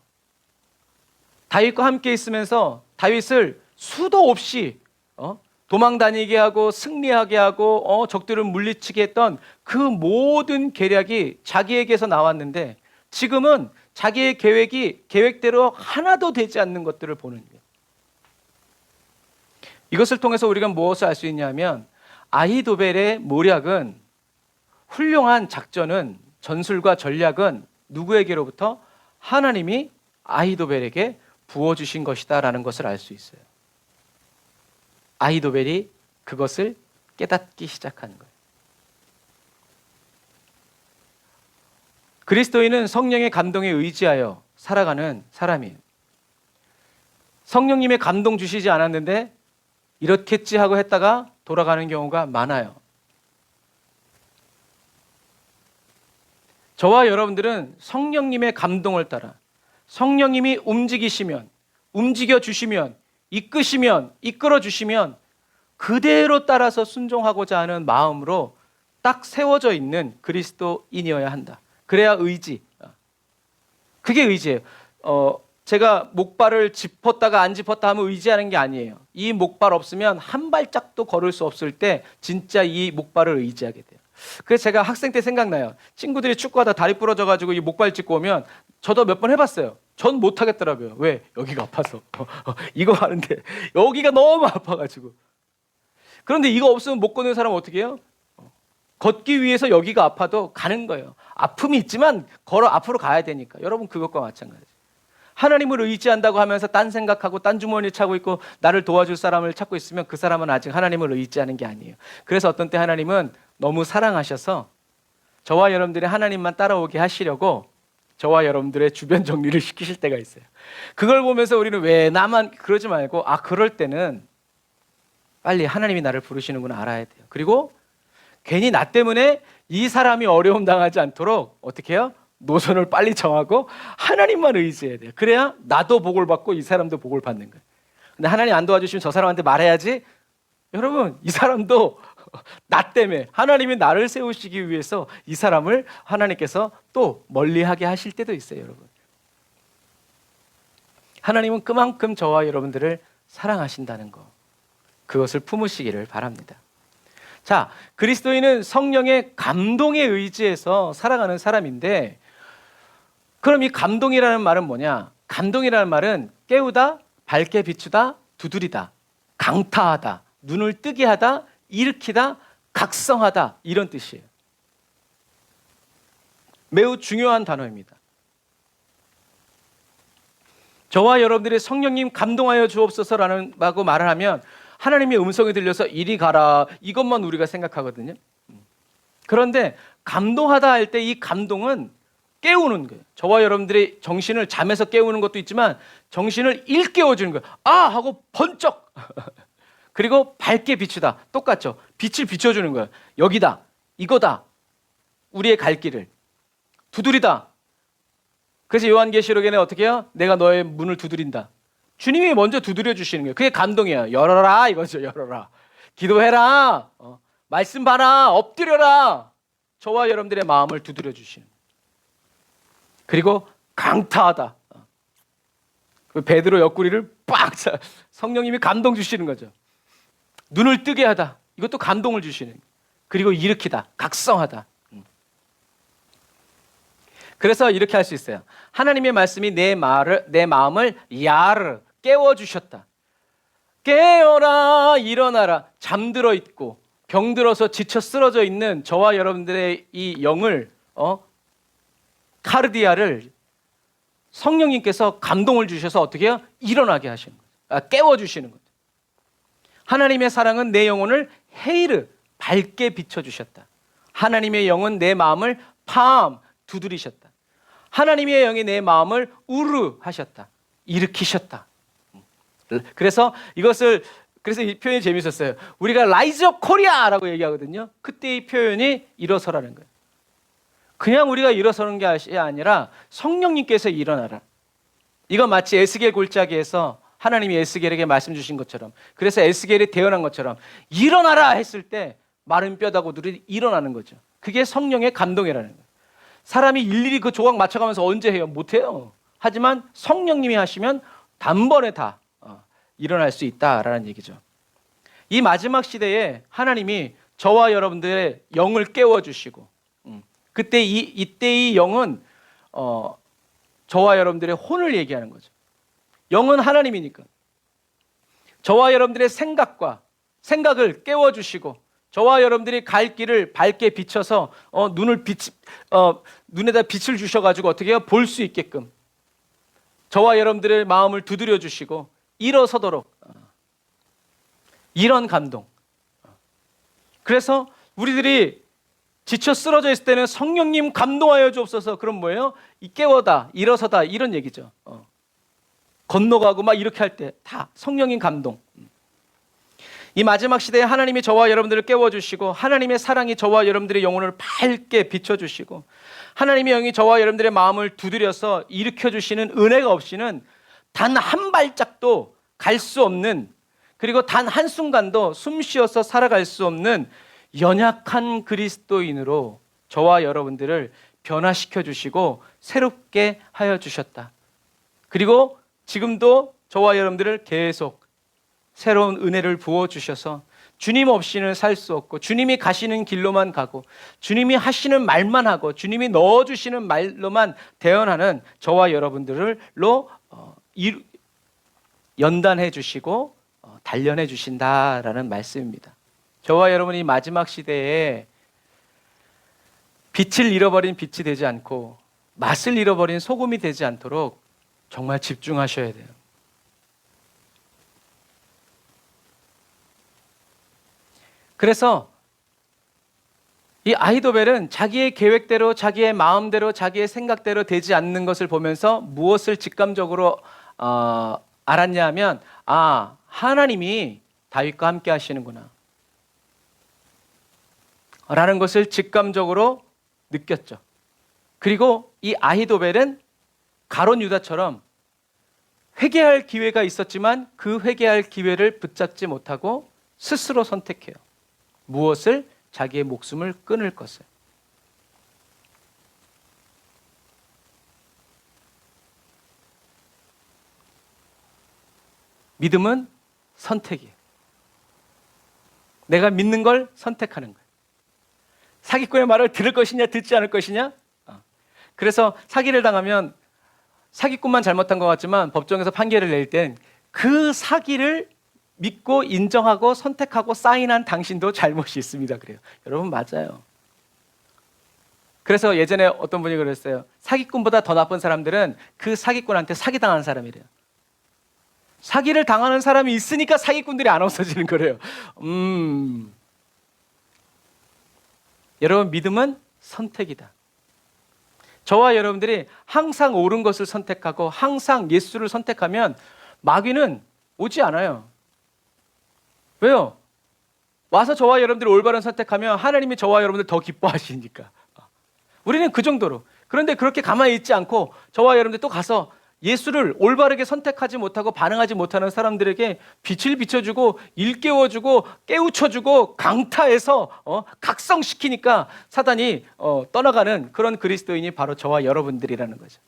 다윗과 함께 있으면서 다윗을 수도 없이 도망 다니게 하고 승리하게 하고 적들을 물리치게 했던 그 모든 계략이 자기에게서 나왔는데 지금은 자기의 계획대로 하나도 되지 않는 것들을 보는 거예요. 이것을 통해서 우리가 무엇을 알 수 있냐면 아히도벨의 모략은, 훌륭한 작전은, 전술과 전략은 누구에게로부터? 하나님이 아히도벨에게 부어주신 것이다 라는 것을 알 수 있어요. 아히도벨이 그것을 깨닫기 시작하는 거예요. 그리스도인은 성령의 감동에 의지하여 살아가는 사람이에요. 성령님의 감동 주시지 않았는데 이렇겠지 하고 했다가 돌아가는 경우가 많아요. 저와 여러분들은 성령님의 감동을 따라, 성령님이 움직이시면, 움직여 주시면, 이끄시면, 이끌어 주시면 그대로 따라서 순종하고자 하는 마음으로 딱 세워져 있는 그리스도인이어야 한다. 그래야 의지. 그게 의지예요. 제가 목발을 짚었다가 안 짚었다 하면 의지하는 게 아니에요. 이 목발 없으면 한 발짝도 걸을 수 없을 때 진짜 이 목발을 의지하게 돼요. 그래서 제가 학생 때 생각나요. 친구들이 축구하다 다리 부러져가지고 이 목발 짚고 오면 저도 몇 번 해봤어요. 전 못하겠더라고요. 왜? 여기가 아파서. 이거 하는데 여기가 너무 아파가지고. 그런데 이거 없으면 못 걷는 사람은 어떻게 해요? 걷기 위해서 여기가 아파도 가는 거예요. 아픔이 있지만 걸어 앞으로 가야 되니까. 여러분, 그것과 마찬가지예요. 하나님을 의지한다고 하면서 딴 생각하고 딴 주머니를 차고 있고 나를 도와줄 사람을 찾고 있으면 그 사람은 아직 하나님을 의지하는 게 아니에요. 그래서 어떤 때 하나님은 너무 사랑하셔서 저와 여러분들이 하나님만 따라오게 하시려고 저와 여러분들의 주변 정리를 시키실 때가 있어요. 그걸 보면서 우리는 왜 나만, 그러지 말고 그럴 때는 빨리 하나님이 나를 부르시는구나 알아야 돼요. 그리고 괜히 나 때문에 이 사람이 어려움 당하지 않도록 어떻게 해요? 노선을 빨리 정하고 하나님만 의지해야 돼요. 그래야 나도 복을 받고 이 사람도 복을 받는 거예요. 근데 하나님 안 도와주시면 저 사람한테 말해야지. 여러분, 이 사람도 나 때문에 하나님이 나를 세우시기 위해서 이 사람을 하나님께서 또 멀리하게 하실 때도 있어요. 여러분, 하나님은 그만큼 저와 여러분들을 사랑하신다는 거, 그것을 품으시기를 바랍니다. 자, 그리스도인은 성령의 감동에 의지해서 살아가는 사람인데, 그럼 이 감동이라는 말은 뭐냐? 감동이라는 말은 깨우다, 밝게 비추다, 두드리다, 강타하다, 눈을 뜨게 하다, 일으키다, 각성하다, 이런 뜻이에요. 매우 중요한 단어입니다. 저와 여러분들이 성령님 감동하여 주옵소서라고 말을 하면 하나님의 음성이 들려서 이리 가라, 이것만 우리가 생각하거든요. 그런데 감동하다 할 때 이 감동은 깨우는 거예요. 저와 여러분들의 정신을 잠에서 깨우는 것도 있지만 정신을 일깨워주는 거예요. 아! 하고 번쩍. 그리고 밝게 비추다. 똑같죠. 빛을 비춰주는 거예요. 여기다. 이거다. 우리의 갈 길을. 두드리다. 그래서 요한계시록에는 어떻게 해요? 내가 너의 문을 두드린다. 주님이 먼저 두드려 주시는 거예요. 그게 감동이에요. 열어라 이거죠. 열어라. 기도해라. 말씀 봐라. 엎드려라. 저와 여러분들의 마음을 두드려 주시는 거예요. 그리고 강타하다. 베드로 옆구리를 빡! 성령님이 감동 주시는 거죠. 눈을 뜨게 하다. 이것도 감동을 주시는 거예요. 그리고 일으키다. 각성하다. 그래서 이렇게 할 수 있어요. 하나님의 말씀이 내 마음을 야르 깨워주셨다. 깨어라, 일어나라. 잠들어 있고 병들어서 지쳐 쓰러져 있는 저와 여러분들의 이 영을 카르디아를 성령님께서 감동을 주셔서 어떻게 해요? 일어나게 하시는 거예요. 깨워주시는 거죠. 하나님의 사랑은 내 영혼을 헤이르 밝게 비춰주셨다. 하나님의 영은 내 마음을 팜 두드리셨다. 하나님의 영이 내 마음을 우르 하셨다. 일으키셨다. 그래서 이 표현이 재밌었어요. 우리가 라이즈 업 코리아라고 얘기하거든요. 그때 이 표현이 일어서라는 거예요. 그냥 우리가 일어서는 게 아니라 성령님께서 일어나라. 이거 마치 에스겔 골짜기에서 하나님이 에스겔에게 말씀 주신 것처럼, 그래서 에스겔이 태어난 것처럼 일어나라 했을 때 마른 뼈다구들이 일어나는 거죠. 그게 성령의 감동이라는 거예요. 사람이 일일이 그 조각 맞춰가면서 언제 해요? 못해요. 하지만 성령님이 하시면 단번에 다 일어날 수 있다라는 얘기죠. 이 마지막 시대에 하나님이 저와 여러분들의 영을 깨워주시고, 이때의 영은 저와 여러분들의 혼을 얘기하는 거죠. 영은 하나님이니까 저와 여러분들의 생각을 깨워주시고, 저와 여러분들이 갈 길을 밝게 비춰서 눈에다 빛을 주셔가지고 어떻게 해요? 볼 수 있게끔 저와 여러분들의 마음을 두드려 주시고 일어서도록, 이런 감동. 그래서 우리들이 지쳐 쓰러져 있을 때는 성령님 감동하여 주옵소서. 그럼 뭐예요? 깨워다, 일어서다, 이런 얘기죠. 건너가고 막 이렇게 할 때 다 성령님 감동. 이 마지막 시대에 하나님이 저와 여러분들을 깨워주시고, 하나님의 사랑이 저와 여러분들의 영혼을 밝게 비춰주시고, 하나님의 영이 저와 여러분들의 마음을 두드려서 일으켜주시는 은혜가 없이는 단 한 발짝도 갈 수 없는, 그리고 단 한순간도 숨 쉬어서 살아갈 수 없는 연약한 그리스도인으로 저와 여러분들을 변화시켜 주시고 새롭게 하여 주셨다. 그리고 지금도 저와 여러분들을 계속 새로운 은혜를 부어주셔서 주님 없이는 살 수 없고, 주님이 가시는 길로만 가고, 주님이 하시는 말만 하고, 주님이 넣어주시는 말로만 대언하는 저와 여러분들로 연단해 주시고 단련해 주신다라는 말씀입니다. 저와 여러분이 마지막 시대에 빛을 잃어버린 빛이 되지 않고 맛을 잃어버린 소금이 되지 않도록 정말 집중하셔야 돼요. 그래서 이 아히도벨은 자기의 계획대로, 자기의 마음대로, 자기의 생각대로 되지 않는 것을 보면서 무엇을 직감적으로 알았냐 하면, 하나님이 다윗과 함께 하시는구나 라는 것을 직감적으로 느꼈죠. 그리고 이 아히도벨은 가론 유다처럼 회개할 기회가 있었지만 그 회개할 기회를 붙잡지 못하고 스스로 선택해요. 무엇을? 자기의 목숨을 끊을 것을. 믿음은 선택이에요. 내가 믿는 걸 선택하는 거예요. 사기꾼의 말을 들을 것이냐 듣지 않을 것이냐. 그래서 사기를 당하면 사기꾼만 잘못한 것 같지만 법정에서 판결을 낼 땐 그 사기를 믿고 인정하고 선택하고 사인한 당신도 잘못이 있습니다. 그래요. 여러분, 맞아요. 그래서 예전에 어떤 분이 그랬어요. 사기꾼보다 더 나쁜 사람들은 그 사기꾼한테 사기당한 사람이래요. 사기를 당하는 사람이 있으니까 사기꾼들이 안 없어지는 거래요. 여러분, 믿음은 선택이다. 저와 여러분들이 항상 옳은 것을 선택하고 항상 예수를 선택하면 마귀는 오지 않아요. 왜요? 와서 저와 여러분들이 올바른 선택하면 하나님이 저와 여러분들 더 기뻐하시니까. 우리는 그 정도로. 그런데 그렇게 가만히 있지 않고 저와 여러분들 또 가서 예수를 올바르게 선택하지 못하고 반응하지 못하는 사람들에게 빛을 비춰주고 일깨워주고 깨우쳐주고 강타해서 각성시키니까 사단이 떠나가는 그런 그리스도인이 바로 저와 여러분들이라는 거죠.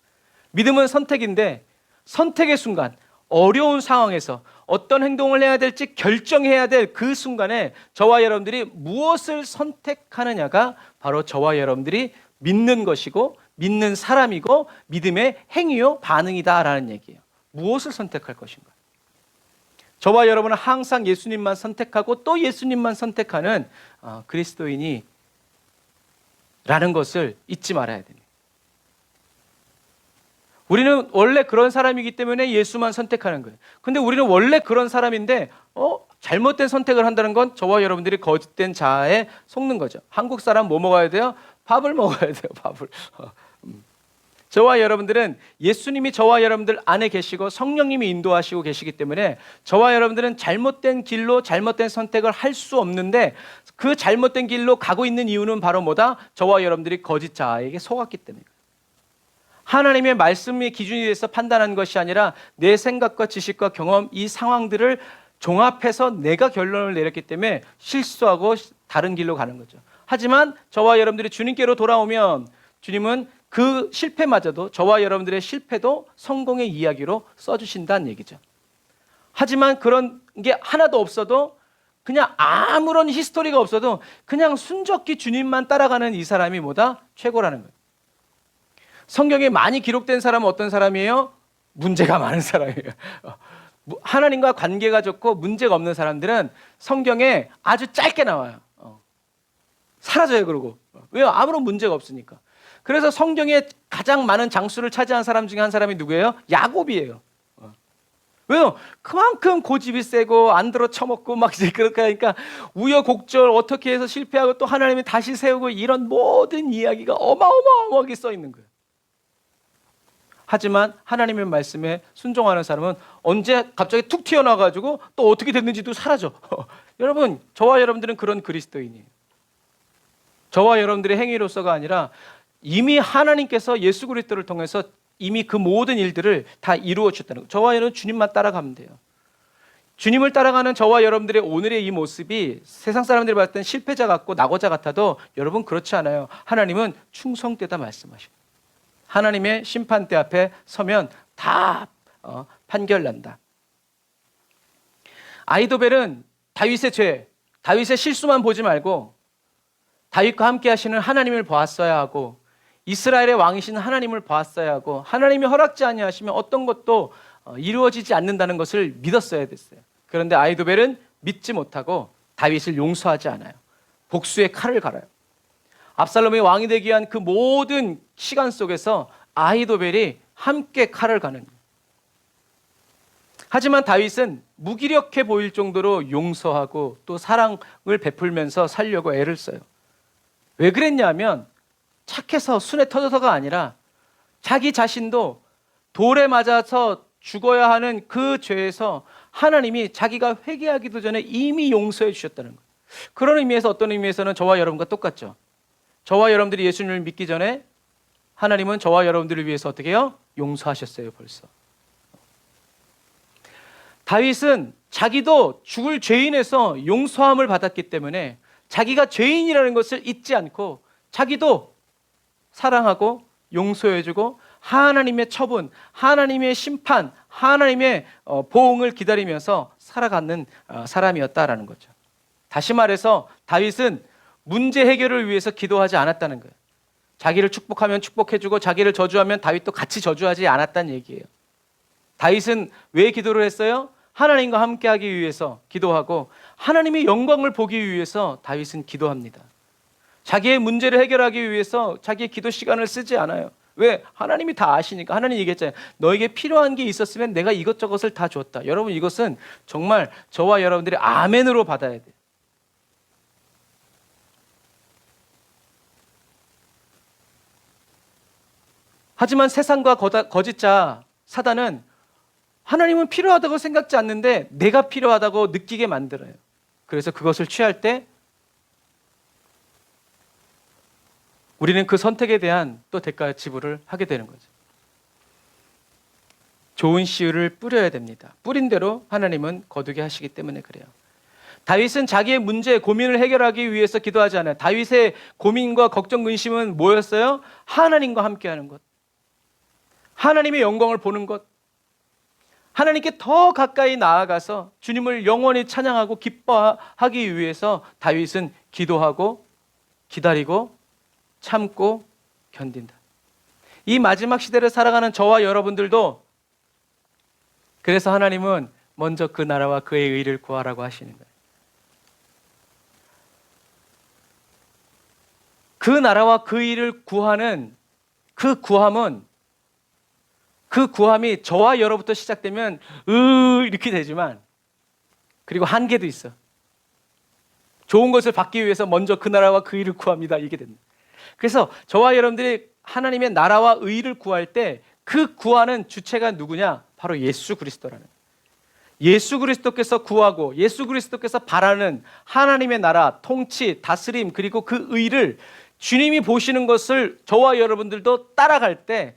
믿음은 선택인데 선택의 순간, 어려운 상황에서 어떤 행동을 해야 될지 결정해야 될 그 순간에 저와 여러분들이 무엇을 선택하느냐가 바로 저와 여러분들이 믿는 것이고 믿는 사람이고 믿음의 행위요 반응이다라는 얘기예요. 무엇을 선택할 것인가? 저와 여러분은 항상 예수님만 선택하고 또 예수님만 선택하는 그리스도인이라는 것을 잊지 말아야 됩니다. 우리는 원래 그런 사람이기 때문에 예수만 선택하는 거예요. 근데 우리는 원래 그런 사람인데 잘못된 선택을 한다는 건 저와 여러분들이 거짓된 자아에 속는 거죠. 한국 사람 뭐 먹어야 돼요? 밥을 먹어야 돼요. 밥을. 저와 여러분들은 예수님이 저와 여러분들 안에 계시고 성령님이 인도하시고 계시기 때문에 저와 여러분들은 잘못된 길로 잘못된 선택을 할 수 없는데 그 잘못된 길로 가고 있는 이유는 바로 뭐다? 저와 여러분들이 거짓 자아에게 속았기 때문입니다. 하나님의 말씀이 기준이 돼서 판단한 것이 아니라 내 생각과 지식과 경험, 이 상황들을 종합해서 내가 결론을 내렸기 때문에 실수하고 다른 길로 가는 거죠. 하지만 저와 여러분들이 주님께로 돌아오면 주님은 그 실패마저도 저와 여러분들의 실패도 성공의 이야기로 써주신다는 얘기죠. 하지만 그런 게 하나도 없어도 그냥 아무런 히스토리가 없어도 그냥 순적히 주님만 따라가는 이 사람이 뭐다? 최고라는 거예요. 성경에 많이 기록된 사람은 어떤 사람이에요? 문제가 많은 사람이에요. 하나님과 관계가 좋고 문제가 없는 사람들은 성경에 아주 짧게 나와요. 사라져요. 그러고. 왜요? 아무런 문제가 없으니까. 그래서 성경에 가장 많은 장수를 차지한 사람 중에 한 사람이 누구예요? 야곱이에요. 왜요? 그만큼 고집이 세고 안 들어 처먹고 막 이제 그렇게 하니까 우여곡절 어떻게 해서 실패하고 또 하나님이 다시 세우고 이런 모든 이야기가 어마어마하게 써 있는 거예요. 하지만 하나님의 말씀에 순종하는 사람은 언제 갑자기 툭 튀어나와가지고 또 어떻게 됐는지도 사라져. 여러분, 저와 여러분들은 그런 그리스도인이에요. 저와 여러분들의 행위로서가 아니라 이미 하나님께서 예수 그리스도를 통해서 이미 그 모든 일들을 다 이루어 주셨다는 거예요. 저와 여러분 주님만 따라가면 돼요. 주님을 따라가는 저와 여러분들의 오늘의 이 모습이 세상 사람들이 봤을 땐 실패자 같고 낙오자 같아도 여러분 그렇지 않아요. 하나님은 충성되다 말씀하십니다. 하나님의 심판대 앞에 서면 다 판결난다. 아히도벨은 다윗의 죄, 다윗의 실수만 보지 말고 다윗과 함께 하시는 하나님을 보았어야 하고 이스라엘의 왕이신 하나님을 보았어야 하고 하나님이 허락지 아니하시면 어떤 것도 이루어지지 않는다는 것을 믿었어야 됐어요. 그런데 아히도벨은 믿지 못하고 다윗을 용서하지 않아요. 복수의 칼을 갈아요. 압살롬이 왕이 되기 위한 그 모든 시간 속에서 아히도벨이 함께 칼을 가는 거예요. 하지만 다윗은 무기력해 보일 정도로 용서하고 또 사랑을 베풀면서 살려고 애를 써요. 왜 그랬냐면 착해서 순에 터져서가 아니라 자기 자신도 돌에 맞아서 죽어야 하는 그 죄에서 하나님이 자기가 회개하기도 전에 이미 용서해 주셨다는 거예요. 그런 의미에서 어떤 의미에서는 저와 여러분과 똑같죠. 저와 여러분들이 예수님을 믿기 전에 하나님은 저와 여러분들을 위해서 어떻게 해요? 용서하셨어요. 벌써. 다윗은 자기도 죽을 죄인에서 용서함을 받았기 때문에 자기가 죄인이라는 것을 잊지 않고 자기도 사랑하고 용서해주고 하나님의 처분, 하나님의 심판, 하나님의 보응을 기다리면서 살아가는 사람이었다라는 거죠. 다시 말해서 다윗은 문제 해결을 위해서 기도하지 않았다는 거예요. 자기를 축복하면 축복해주고 자기를 저주하면 다윗도 같이 저주하지 않았다는 얘기예요. 다윗은 왜 기도를 했어요? 하나님과 함께하기 위해서 기도하고 하나님의 영광을 보기 위해서 다윗은 기도합니다. 자기의 문제를 해결하기 위해서 자기의 기도 시간을 쓰지 않아요. 왜? 하나님이 다 아시니까. 하나님이 얘기했잖아요. 너에게 필요한 게 있었으면 내가 이것저것을 다 줬다. 여러분, 이것은 정말 저와 여러분들이 아멘으로 받아야 돼요. 하지만 세상과 거짓자 사단은 하나님은 필요하다고 생각지 않는데 내가 필요하다고 느끼게 만들어요. 그래서 그것을 취할 때 우리는 그 선택에 대한 또 대가 지불을 하게 되는 거죠. 좋은 씨를 뿌려야 됩니다. 뿌린 대로 하나님은 거두게 하시기 때문에 그래요. 다윗은 자기의 문제, 고민을 해결하기 위해서 기도하지 않아요. 다윗의 고민과 걱정, 근심은 뭐였어요? 하나님과 함께하는 것, 하나님의 영광을 보는 것, 하나님께 더 가까이 나아가서 주님을 영원히 찬양하고 기뻐하기 위해서 다윗은 기도하고 기다리고 참고 견딘다. 이 마지막 시대를 살아가는 저와 여러분들도 그래서 하나님은 먼저 그 나라와 그의 의를 구하라고 하시는 거예요. 그 나라와 그 의를 구하는 그 구함이 저와 여러분부터 시작되면 이렇게 되지만 그리고 한계도 있어. 좋은 것을 받기 위해서 먼저 그 나라와 그 의를 구합니다. 이게 됩니다. 그래서 저와 여러분들이 하나님의 나라와 의를 구할 때 그 구하는 주체가 누구냐? 바로 예수 그리스도라는 거예요. 예수 그리스도께서 구하고 예수 그리스도께서 바라는 하나님의 나라, 통치, 다스림 그리고 그 의를 주님이 보시는 것을 저와 여러분들도 따라갈 때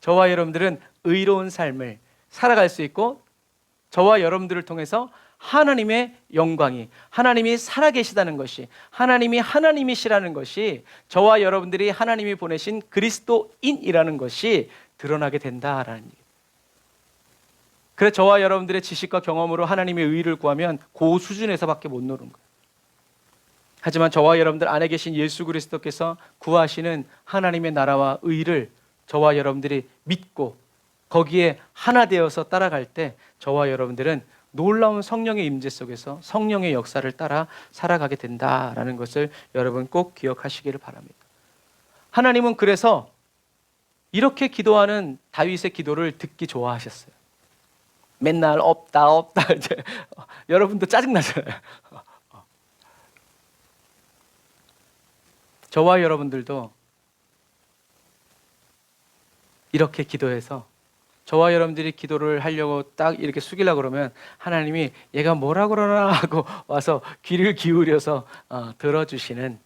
저와 여러분들은 의로운 삶을 살아갈 수 있고 저와 여러분들을 통해서 하나님의 영광이, 하나님이 살아계시다는 것이, 하나님이 하나님이시라는 것이, 저와 여러분들이 하나님이 보내신 그리스도인이라는 것이 드러나게 된다라는 얘기예요. 그래서 저와 여러분들의 지식과 경험으로 하나님의 의를 구하면 그 수준에서밖에 못 노는 거예요. 하지만 저와 여러분들 안에 계신 예수 그리스도께서 구하시는 하나님의 나라와 의를 저와 여러분들이 믿고 거기에 하나 되어서 따라갈 때 저와 여러분들은 놀라운 성령의 임재 속에서 성령의 역사를 따라 살아가게 된다라는 것을 여러분 꼭 기억하시기를 바랍니다. 하나님은 그래서 이렇게 기도하는 다윗의 기도를 듣기 좋아하셨어요. 맨날 없다 이제 여러분도 짜증나잖아요. 저와 여러분들도 이렇게 기도해서 저와 여러분들이 기도를 하려고 딱 이렇게 숙이려고 그러면 하나님이 얘가 뭐라 그러나 하고 와서 귀를 기울여서 들어주시는,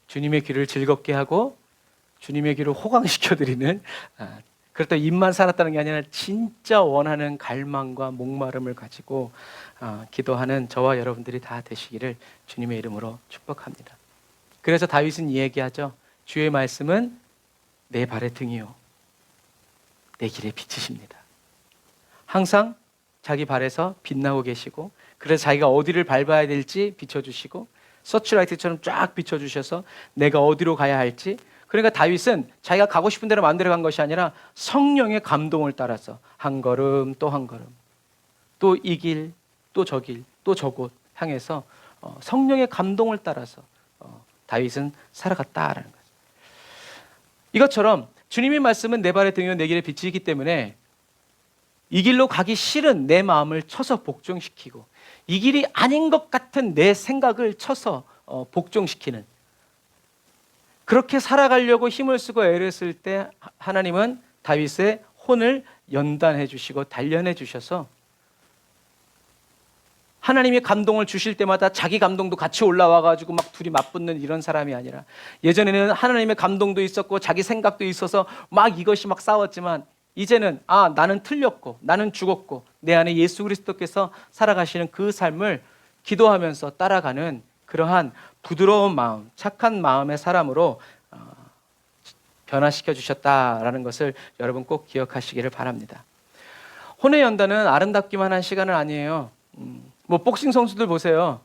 주님의 귀를 즐겁게 하고 주님의 귀를 호강시켜드리는, 그렇다고 입만 살았다는 게 아니라 진짜 원하는 갈망과 목마름을 가지고 기도하는 저와 여러분들이 다 되시기를 주님의 이름으로 축복합니다. 그래서 다윗은 이 얘기하죠. 주의 말씀은 내 발의 등이요 내 길의 빛이십니다. 항상 자기 발에서 빛나고 계시고 그래서 자기가 어디를 밟아야 될지 비춰주시고 서치라이트처럼 쫙 비춰주셔서 내가 어디로 가야 할지, 그러니까 다윗은 자기가 가고 싶은 대로 마음대로 간 것이 아니라 성령의 감동을 따라서 한 걸음 또 한 걸음 또 이 길 또 저 길 또 저곳 향해서 성령의 감동을 따라서 다윗은 살아갔다라는 거죠. 이것처럼 주님의 말씀은 내 발의 등이요 내 길의 빛이기 때문에 이 길로 가기 싫은 내 마음을 쳐서 복종시키고 이 길이 아닌 것 같은 내 생각을 쳐서 복종시키는, 그렇게 살아가려고 힘을 쓰고 애를 쓸 때 하나님은 다윗의 혼을 연단해 주시고 단련해 주셔서 하나님이 감동을 주실 때마다 자기 감동도 같이 올라와가지고 막 둘이 맞붙는 이런 사람이 아니라, 예전에는 하나님의 감동도 있었고 자기 생각도 있어서 막 이것이 막 싸웠지만 이제는 나는 틀렸고 나는 죽었고 내 안에 예수 그리스도께서 살아가시는 그 삶을 기도하면서 따라가는 그러한 부드러운 마음, 착한 마음의 사람으로 변화시켜 주셨다라는 것을 여러분 꼭 기억하시기를 바랍니다. 혼의 연단은 아름답기만 한 시간은 아니에요. 뭐 복싱 선수들 보세요.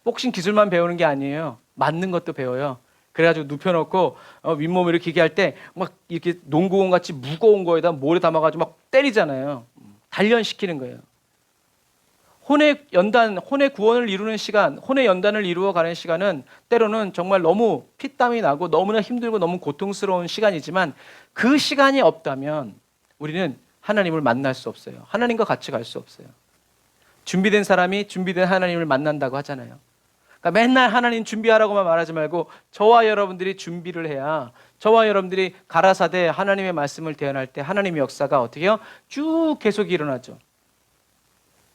복싱 기술만 배우는 게 아니에요. 맞는 것도 배워요. 그래가지고 눕혀놓고 윗몸 이렇게 기게 할 때 막 이렇게 농구공 같이 무거운 거에다 모래 담아가지고 막 때리잖아요. 단련시키는 거예요. 혼의 연단, 혼의 구원을 이루는 시간, 혼의 연단을 이루어가는 시간은 때로는 정말 너무 피땀이 나고 너무나 힘들고 너무 고통스러운 시간이지만 그 시간이 없다면 우리는 하나님을 만날 수 없어요. 하나님과 같이 갈 수 없어요. 준비된 사람이 준비된 하나님을 만난다고 하잖아요. 그러니까 맨날 하나님 준비하라고만 말하지 말고 저와 여러분들이 준비를 해야 저와 여러분들이 가라사대 하나님의 말씀을 대언할 때 하나님의 역사가 어떻게 해요? 쭉 계속 일어나죠.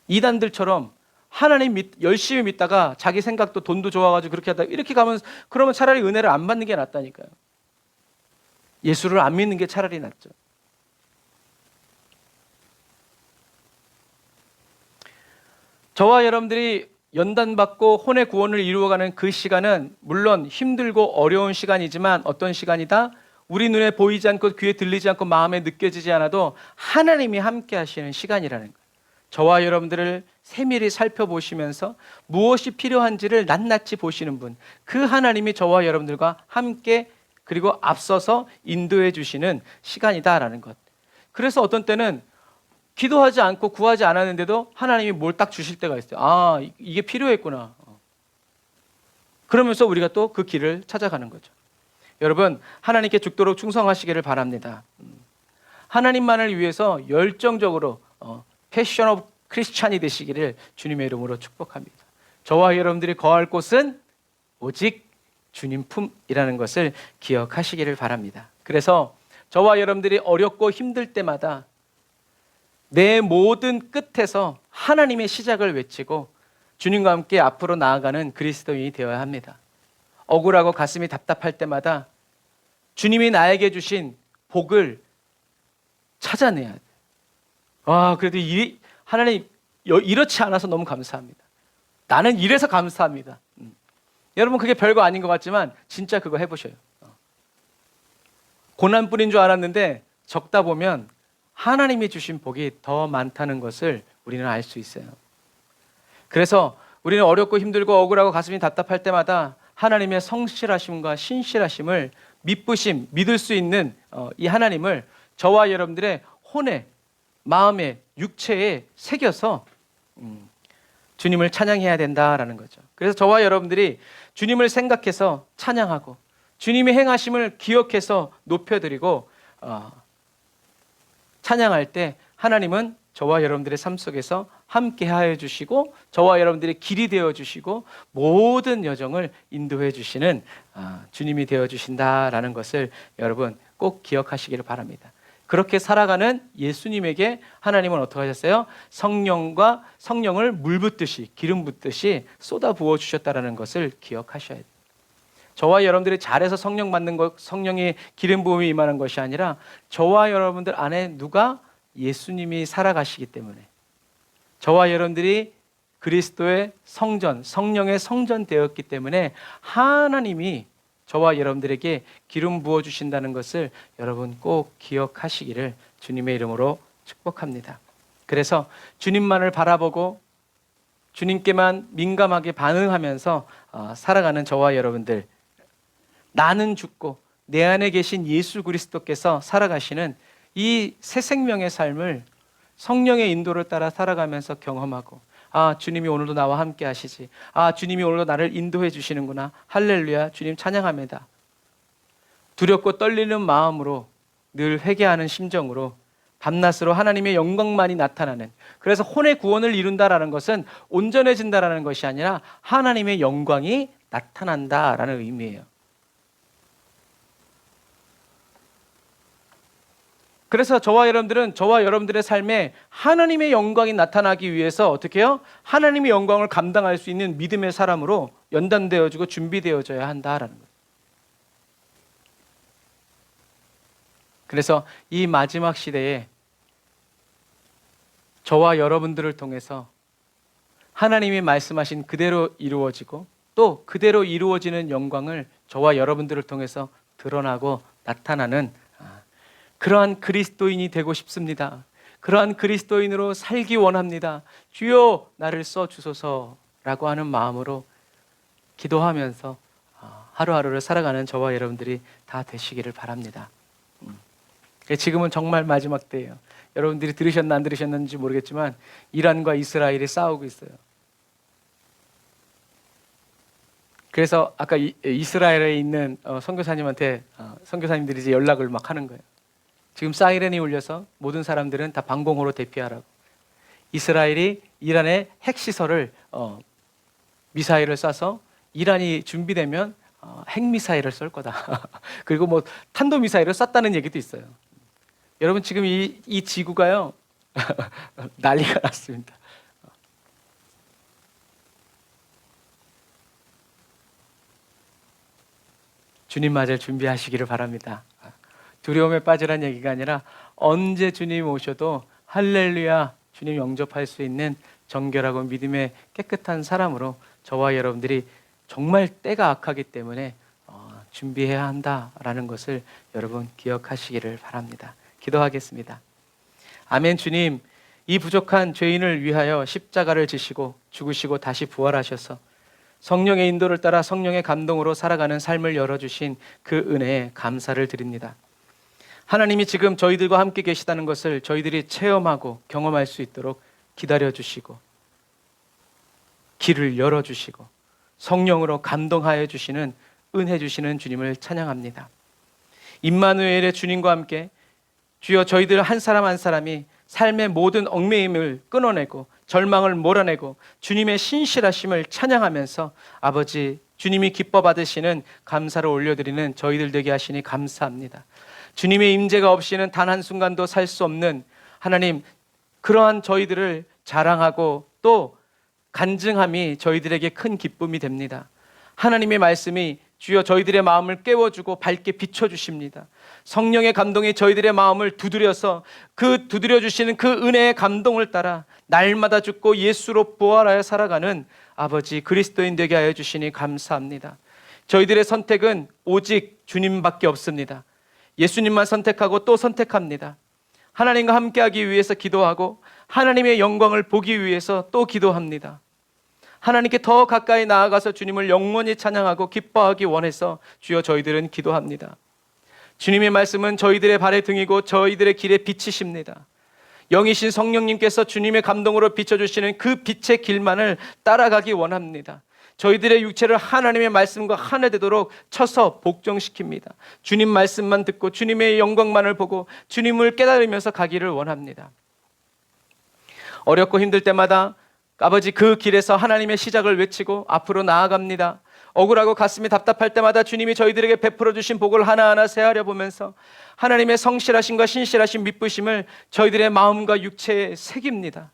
이단들처럼 하나님 열심히 믿다가 자기 생각도 돈도 좋아가지고 그렇게 하다 이렇게 가면 그러면 차라리 은혜를 안 받는 게 낫다니까요. 예수를 안 믿는 게 차라리 낫죠. 저와 여러분들이 연단받고 혼의 구원을 이루어가는 그 시간은 물론 힘들고 어려운 시간이지만 어떤 시간이다? 우리 눈에 보이지 않고 귀에 들리지 않고 마음에 느껴지지 않아도 하나님이 함께 하시는 시간이라는 거예요. 저와 여러분들을 세밀히 살펴보시면서 무엇이 필요한지를 낱낱이 보시는 분, 그 하나님이 저와 여러분들과 함께 그리고 앞서서 인도해 주시는 시간이다라는 것. 그래서 어떤 때는 기도하지 않고 구하지 않았는데도 하나님이 뭘 딱 주실 때가 있어요. 아, 이게 필요했구나. 그러면서 우리가 또 그 길을 찾아가는 거죠. 여러분, 하나님께 죽도록 충성하시기를 바랍니다. 하나님만을 위해서 열정적으로 패션 오브 크리스찬이 되시기를 주님의 이름으로 축복합니다. 저와 여러분들이 거할 곳은 오직 주님 품이라는 것을 기억하시기를 바랍니다. 그래서 저와 여러분들이 어렵고 힘들 때마다 내 모든 끝에서 하나님의 시작을 외치고 주님과 함께 앞으로 나아가는 그리스도인이 되어야 합니다. 억울하고 가슴이 답답할 때마다 주님이 나에게 주신 복을 찾아내야 돼요. 그래도 하나님 이렇지 않아서 너무 감사합니다. 나는 이래서 감사합니다. 여러분 그게 별거 아닌 것 같지만 진짜 그거 해보셔요. 고난뿐인 줄 알았는데 적다 보면 하나님이 주신 복이 더 많다는 것을 우리는 알 수 있어요. 그래서 우리는 어렵고 힘들고 억울하고 가슴이 답답할 때마다 하나님의 성실하심과 신실하심을 믿을 수 있는 이 하나님을 저와 여러분들의 혼에, 마음에, 육체에 새겨서 주님을 찬양해야 된다라는 거죠. 그래서 저와 여러분들이 주님을 생각해서 찬양하고 주님의 행하심을 기억해서 높여드리고 찬양할 때 하나님은 저와 여러분들의 삶 속에서 함께 하여 주시고 저와 여러분들의 길이 되어 주시고 모든 여정을 인도해 주시는 주님이 되어 주신다라는 것을 여러분 꼭 기억하시기를 바랍니다. 그렇게 살아가는 예수님에게 하나님은 어떻게 하셨어요? 성령을 물 붓듯이 기름 붓듯이 쏟아 부어 주셨다라는 것을 기억하셔야 돼요. 저와 여러분들이 잘해서 성령 받는 것, 성령의 기름 부음이 임하는 것이 아니라 저와 여러분들 안에 누가 예수님이 살아가시기 때문에 저와 여러분들이 그리스도의 성전, 성령의 성전 되었기 때문에 하나님이 저와 여러분들에게 기름 부어 주신다는 것을 여러분 꼭 기억하시기를 주님의 이름으로 축복합니다. 그래서 주님만을 바라보고 주님께만 민감하게 반응하면서 살아가는 저와 여러분들, 나는 죽고 내 안에 계신 예수 그리스도께서 살아가시는 이 새 생명의 삶을 성령의 인도를 따라 살아가면서 경험하고 주님이 오늘도 나와 함께 하시지. 주님이 오늘도 나를 인도해 주시는구나. 할렐루야. 주님 찬양합니다. 두렵고 떨리는 마음으로 늘 회개하는 심정으로 밤낮으로 하나님의 영광만이 나타나는, 그래서 혼의 구원을 이룬다라는 것은 온전해진다라는 것이 아니라 하나님의 영광이 나타난다라는 의미예요. 그래서 저와 여러분들은 저와 여러분들의 삶에 하나님의 영광이 나타나기 위해서 어떻게 해요? 하나님의 영광을 감당할 수 있는 믿음의 사람으로 연단되어지고 준비되어져야 한다라는 거예요. 그래서 이 마지막 시대에 저와 여러분들을 통해서 하나님이 말씀하신 그대로 이루어지고 또 그대로 이루어지는 영광을 저와 여러분들을 통해서 드러나고 나타나는 그러한 그리스도인이 되고 싶습니다. 그러한 그리스도인으로 살기 원합니다. 주여 나를 써주소서라고 하는 마음으로 기도하면서 하루하루를 살아가는 저와 여러분들이 다 되시기를 바랍니다. 지금은 정말 마지막 때예요. 여러분들이 들으셨나 안 들으셨는지 모르겠지만 이란과 이스라엘이 싸우고 있어요. 그래서 아까 이스라엘에 있는 선교사님한테 선교사님들이 이제 연락을 막 하는 거예요. 지금 사이렌이 울려서 모든 사람들은 다 방공호로 대피하라고. 이스라엘이 이란의 핵시설을 미사일을 쏴서 이란이 준비되면 핵미사일을 쏠 거다. 그리고 뭐 탄도미사일을 쐈다는 얘기도 있어요. 여러분 지금 이 지구가요 난리가 났습니다. 주님 맞을 준비하시기를 바랍니다. 두려움에 빠지란 얘기가 아니라 언제 주님 오셔도 할렐루야 주님 영접할 수 있는 정결하고 믿음의 깨끗한 사람으로 저와 여러분들이 정말 때가 악하기 때문에 준비해야 한다라는 것을 여러분 기억하시기를 바랍니다. 기도하겠습니다. 아멘. 주님, 이 부족한 죄인을 위하여 십자가를 지시고 죽으시고 다시 부활하셔서 성령의 인도를 따라 성령의 감동으로 살아가는 삶을 열어주신 그 은혜에 감사를 드립니다. 하나님이 지금 저희들과 함께 계시다는 것을 저희들이 체험하고 경험할 수 있도록 기다려주시고 길을 열어주시고 성령으로 감동하여 주시는 은혜 주시는 주님을 찬양합니다. 임마누엘의 주님과 함께 주여 저희들 한 사람 한 사람이 삶의 모든 얽매임을 끊어내고 절망을 몰아내고 주님의 신실하심을 찬양하면서 아버지 주님이 기뻐 받으시는 감사를 올려드리는 저희들 되게 하시니 감사합니다. 주님의 임재가 없이는 단 한순간도 살 수 없는 하나님, 그러한 저희들을 자랑하고 또 간증함이 저희들에게 큰 기쁨이 됩니다. 하나님의 말씀이 주여 저희들의 마음을 깨워주고 밝게 비춰주십니다. 성령의 감동이 저희들의 마음을 두드려서 그 두드려주시는 그 은혜의 감동을 따라 날마다 죽고 예수로 부활하여 살아가는 아버지 그리스도인 되게 하여 주시니 감사합니다. 저희들의 선택은 오직 주님밖에 없습니다. 예수님만 선택하고 또 선택합니다. 하나님과 함께하기 위해서 기도하고 하나님의 영광을 보기 위해서 또 기도합니다. 하나님께 더 가까이 나아가서 주님을 영원히 찬양하고 기뻐하기 원해서 주여 저희들은 기도합니다. 주님의 말씀은 저희들의 발의 등이고 저희들의 길의 빛이십니다. 영이신 성령님께서 주님의 감동으로 비춰주시는 그 빛의 길만을 따라가기 원합니다. 저희들의 육체를 하나님의 말씀과 하나 되도록 쳐서 복종시킵니다. 주님 말씀만 듣고 주님의 영광만을 보고 주님을 깨달으면서 가기를 원합니다. 어렵고 힘들 때마다 아버지 그 길에서 하나님의 시작을 외치고 앞으로 나아갑니다. 억울하고 가슴이 답답할 때마다 주님이 저희들에게 베풀어 주신 복을 하나하나 세하려 보면서 하나님의 성실하심과 신실하신 믿부심을 저희들의 마음과 육체에 새깁니다.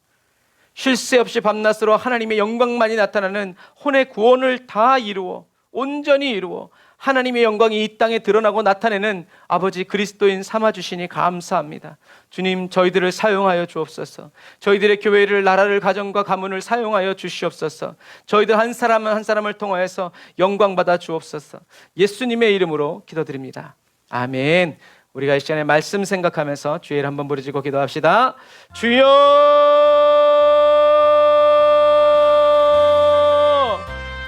쉴 새 없이 밤낮으로 하나님의 영광만이 나타나는 혼의 구원을 다 이루어 온전히 이루어 하나님의 영광이 이 땅에 드러나고 나타내는 아버지 그리스도인 삼아주시니 감사합니다. 주님 저희들을 사용하여 주옵소서. 저희들의 교회를 나라를 가정과 가문을 사용하여 주시옵소서. 저희들 한 사람 한 사람을 통하여서 영광받아 주옵소서. 예수님의 이름으로 기도드립니다. 아멘. 우리가 이 시간에 말씀 생각하면서 주의를 한번 부르짖고 기도합시다. 주여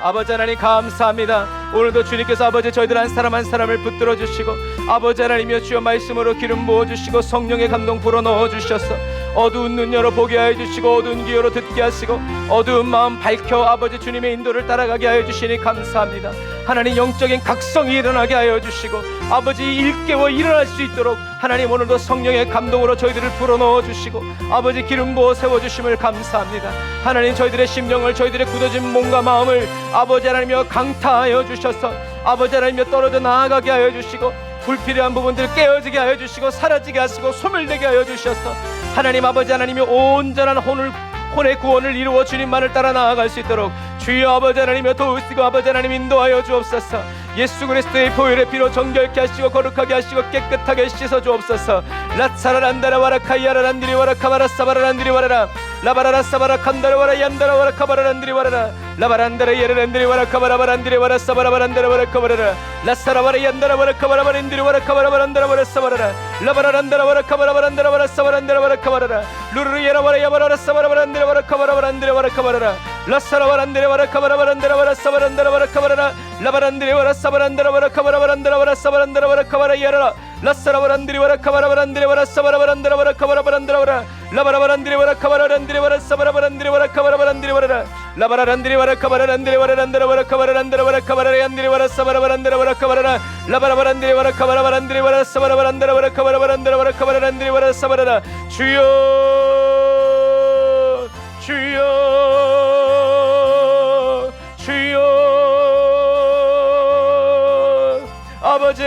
아버지 하나님 감사합니다. 오늘도 주님께서 아버지 저희들 한 사람 한 사람을 붙들어 주시고 아버지 하나님이여 주여 말씀으로 기름 부어 주시고 성령의 감동 불어 넣어 주셔서 어두운 눈 열어 보게 하여 주시고 어두운 귀 열어 듣게 하시고 어두운 마음 밝혀 아버지 주님의 인도를 따라가게 하여 주시니 감사합니다. 하나님 영적인 각성이 일어나게 하여 주시고 아버지 일깨워 일어날 수 있도록 하나님 오늘도 성령의 감동으로 저희들을 불어넣어 주시고 아버지 기름 부어 세워주심을 감사합니다. 하나님 저희들의 심령을 저희들의 굳어진 몸과 마음을 아버지 하나님이여 강타하여 주셔서 아버지 하나님이여 떨어져 나아가게 하여 주시고 불필요한 부분들 깨어지게 하여 주시고 사라지게 하시고 소멸되게 하여 주셔서 하나님 아버지 하나님이 온전한 혼의 구원을 이루어 주님만을 따라 나아갈 수 있도록 주여 아버지 하나님이여 도우시고 아버지 하나님 인도하여 주옵소서. 예수 그리스도의 보혈의 피로 정결케 하시고 거룩하게 하시고 깨끗하게 씻어 주옵소서. 라차라란다라 와라카이야라란디리 와라카바라사바라란디리 와라라 라바라라사바라 칸다라 와라 얀다라 와라카바라란디리 와라라 라바란다라 예라란디리 와라카바라바란디리 와라사바라바란다라 와라카바라라 라사라바라 얀다라 와라카바라바란디리 와라카바라바란다라 와라사바라라 라바라란다라 와라카바라바란다라 와라사바란다라 와라카바라라 루루예라 와라야바라라 사바라바란디리 와라카바라바란디리 와라카바라라 라사라바란데레바라 카바라바란데라바라 사바란데라바라 카바라라 라바란데레바라 사바란데라바라 카바라바란데라바라 사바란데라바라 카바라 야라라 라사라바란데레바라 카바라바란데레바라 사바라바란데라바라 카바라바란데라바라 라바라바란데레바라 카바라란데레바라 사바라바란데레바라 카바라바란데레바라 라바라란데레바라 카바라란데레바라 란데라바라 카바라란데라바라 카바라란데레바라 사바라바란데라바라 카바라라 라바라바란데레바라 카바라바란데레바라 사바라바란데라바라 카바라바란데라바라 카바라란데레바라 사바라라 주여 주여 주여 아버지